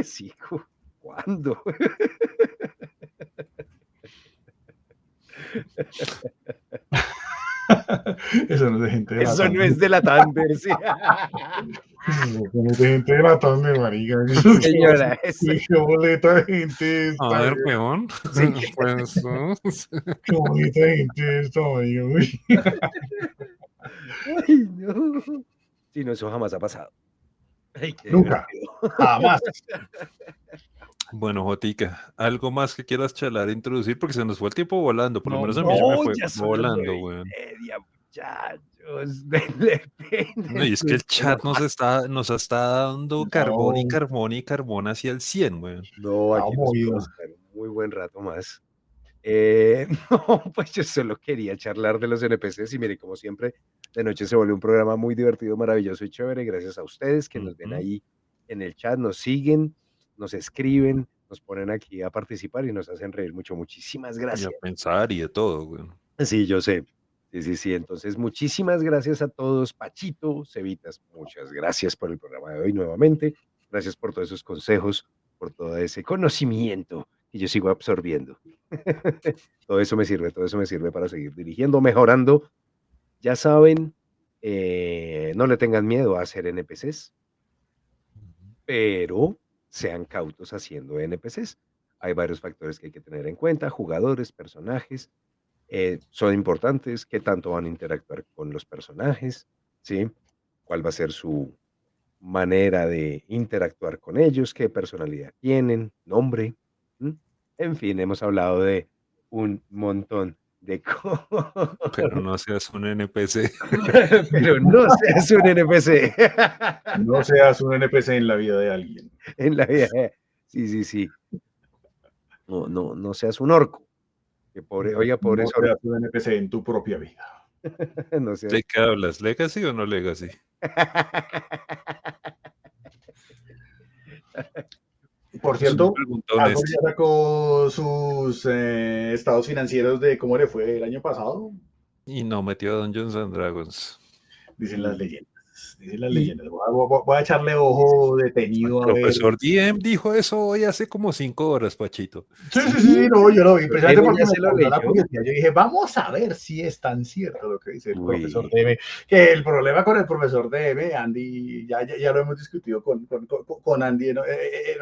Sí, ¿cuándo? Eso no es de gente de la Eso no Thunder. es de la Thunder, sí. De gente de latón de marica. Señora, Qué boleta de gente A esta, ver, güey. peón. Pues, Qué boleta de gente esta, marica, güey. Ay, no. Sí, no, eso jamás ha pasado. Ay, qué Nunca, divertido. jamás. bueno, Jotica, ¿algo más que quieras charlar e introducir? Porque se nos fue el tiempo volando, por lo No, menos a mí se me No, fue ya son las volando, 9:30, weón. muchachos. Depende No, y es que el chat nos está dando carbón y no, carbón y carbón hacia el 100, weón. No, está aquí nos movido. podemos quedar un muy buen rato más. No, pues yo solo quería charlar de los NPCs y mire, como siempre, de noche se volvió un programa muy divertido, maravilloso y chévere. Gracias a ustedes que nos ven Ujú. ahí en el chat, nos siguen, nos escriben, nos ponen aquí a participar y nos hacen reír mucho. Muchísimas Y a gracias. pensar y de todo, weón. Sí, yo sé. Sí, sí, sí. Entonces, muchísimas gracias a todos. Pachito, Cevitas, muchas gracias por el programa de hoy nuevamente. Gracias por todos esos consejos, por todo ese conocimiento que yo sigo absorbiendo. Todo eso me sirve para seguir dirigiendo, mejorando. Ya saben, no le tengan miedo a hacer NPCs, pero sean cautos haciendo NPCs. Hay varios factores que hay que tener en cuenta, jugadores, personajes, son importantes, qué tanto van a interactuar con los personajes, ¿sí? ¿Cuál va a ser su manera de interactuar con ellos? ¿Qué personalidad tienen? ¿Nombre? ¿Mm? En fin, hemos hablado de un montón de cosas, Pero no seas un NPC. pero no seas un NPC No seas un NPC en la vida de alguien. en la vida. Sí, sí, sí. No, no, no seas un orco. Que pobre, oiga, pobres No orcos. seas un NPC en tu propia vida. No seas. ¿De qué hablas? ¿Legacy o no Legacy? Por Es una cierto, pregunta Azul honesta. ya sacó sus estados financieros de cómo le fue el año pasado, Y no metió a Dungeons and Dragons. dicen las leyendas. Dicen las Y leyendas. Voy a echarle ojo El detenido a ver. profesor DM dijo eso hoy hace como 5 horas, Pachito. Sí, sí, sí, sí, no, yo lo vi, pero precisamente Deme porque ya me se lo causó la leyó. curiosidad. Yo dije, vamos a ver si es tan cierto lo que dice el profesor Uy, DM. Que el problema con el profesor DM, Andy, ya lo hemos discutido con Andy en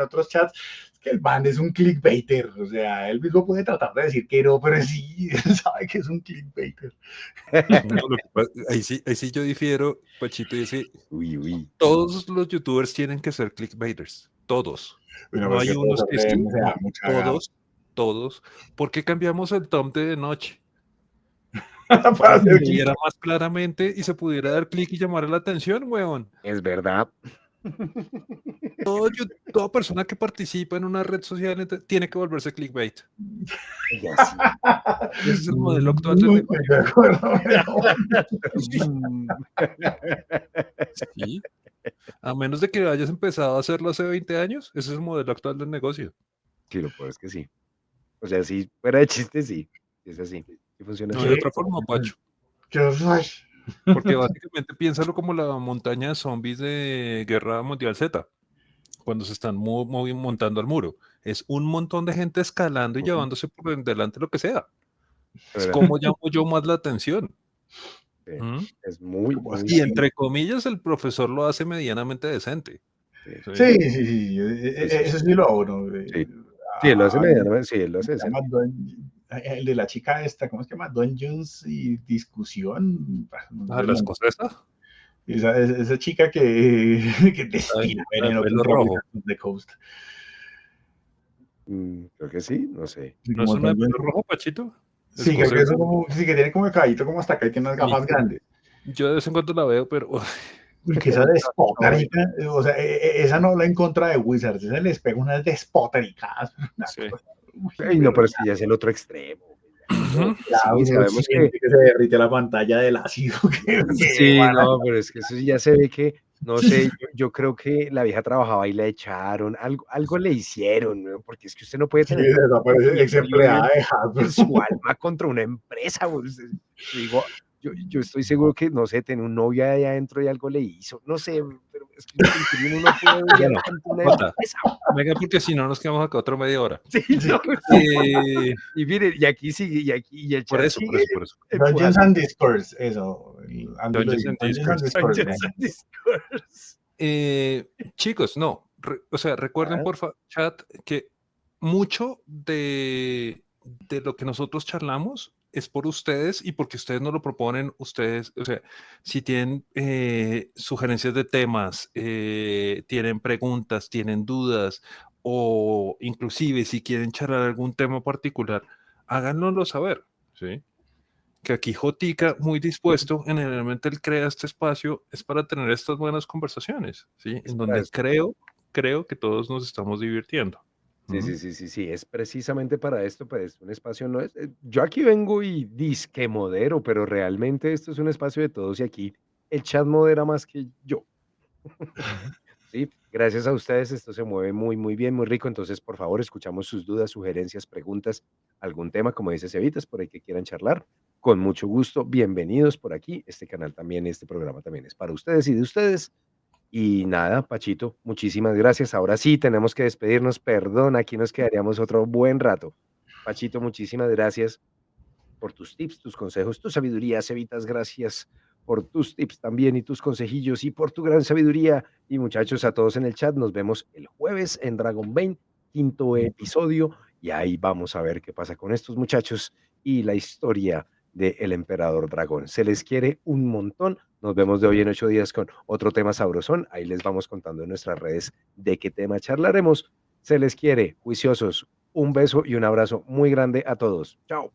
otros chats, es que el man es un clickbaiter. O sea, él mismo puede tratar de decir que no, pero sí, él sabe que es un clickbaiter. No, ahí sí yo difiero. Pachito dice, uy. todos los youtubers tienen que ser clickbaiters. Todos. Bueno, No pues que hay el unos profesor que DM sí, se da no, mucha garra todos. ¿Por qué cambiamos el thumb de noche? para Para que hacer se viera más claramente y se pudiera dar clic y llamar la atención, weón. Es verdad. Toda persona que participa en una red social tiene que volverse clickbait. Ya sí. Ese es el modelo actual del Muy de negocio. acuerdo, pero Sí. A menos de que hayas empezado a hacerlo hace 20 años, ese es el modelo actual del negocio. Sí, lo peor es que sí. O sea, sí, fuera de chiste, sí. Es así. Sí funciona No así. hay otra forma, Pacho. yo soy. Porque básicamente piénsalo como la montaña de zombies de Guerra Mundial Z, cuando se están montando al muro. Es un montón de gente escalando y llevándose por delante lo que sea. Es ¿Verdad? como llamo yo más la atención. Sí. ¿Mm? Es muy, ¿Cómo muy. Y entre comillas, el profesor lo hace medianamente decente. Sí, Sí, sí, sí, sí, sí, eso sí. sí lo hago, ¿no? Sí. Sí, él lo hace medianamente. Sí, él lo hace Se llama decente. El de la chica esta, ¿cómo se llama? Dungeons y discusión. Las cosas estas. Esa chica que destila La de veneno pelo contra rojo. Wizards of the Coast. Creo que sí, no sé. Sí, ¿No es como una de Dungeons. pelo rojo, Pachito? Sí, creo que Escocesa. eso como, sí, que tiene como el caballito como hasta acá y tiene unas Sí. gafas grandes. Yo de vez en cuando la veo, pero Porque esa despoterica, o sea, esa no la en contra de Wizards, esa les pega unas despotericadas. sí. Ay, no, pero es que ya es el otro extremo. Ujú. Claro, Sí, uno sabemos que. siente que se derrite la pantalla del ácido. Sí, no, pero es que eso sí ya se ve que, no sé, yo creo que la vieja trabajaba y la echaron, algo le hicieron, ¿no? Porque es que usted no puede Sí, tener tanto desaparece ex sentimiento y odio empleada de en Hasbro. su alma contra una empresa, güey. Yo digo, yo estoy seguro que, no sé, tiene un novio ahí adentro y algo le hizo, no sé, pero es que en serio uno no puede odiar Bueno, tanto una Jota, empresa. venga, porque si no nos quedamos acá otra media hora. Sí, Sí. no, Eh, y mire, y aquí sigue, y aquí, y el por chat eso. sigue Dungeons empujando. and Discourse, eso. Andy lo Dungeons dice, and Dungeons and Discourse. Discourse. Dungeons and Discourse. Chicos, no. O sea, recuerden, Ah, porfa, chat, que mucho de lo que nosotros charlamos es por ustedes y porque ustedes nos lo proponen. Ustedes, o sea, si tienen sugerencias de temas, tienen preguntas, tienen dudas, o inclusive si quieren charlar algún tema particular, háganoslo saber, ¿sí? Que aquí Jotica, muy dispuesto, generalmente él crea este espacio, es para tener estas buenas conversaciones, ¿sí? es En para donde eso. creo que todos nos estamos divirtiendo. Sí, ¿Mm? sí, sí, sí, sí, es precisamente para esto, pues un espacio no es, yo aquí vengo y disque modero, pero realmente esto es un espacio de todos y aquí el chat modera más que yo. Ujú. Sí, gracias a ustedes esto se mueve muy, muy bien, muy rico. Entonces, por favor, escuchamos sus dudas, sugerencias, preguntas, algún tema, como dice Cevitas, por ahí que quieran charlar. Con mucho gusto, bienvenidos por aquí. Este canal también, este programa también es para ustedes y de ustedes. Y nada, Pachito, muchísimas gracias. Ahora sí, tenemos que despedirnos. Perdón, aquí nos quedaríamos otro buen rato. Pachito, muchísimas gracias por tus tips, tus consejos, tu sabiduría, Cevitas. Gracias por tus tips también y tus consejillos y por tu gran sabiduría. Y muchachos, a todos en el chat, nos vemos el jueves en Dragon Bane, quinto episodio. Y ahí vamos a ver qué pasa con estos muchachos y la historia del Emperador Dragón. Se les quiere un montón. Nos vemos de hoy en 8 días con otro tema sabrosón. Ahí les vamos contando en nuestras redes de qué tema charlaremos. Se les quiere, juiciosos. Un beso y un abrazo muy grande a todos. Chao.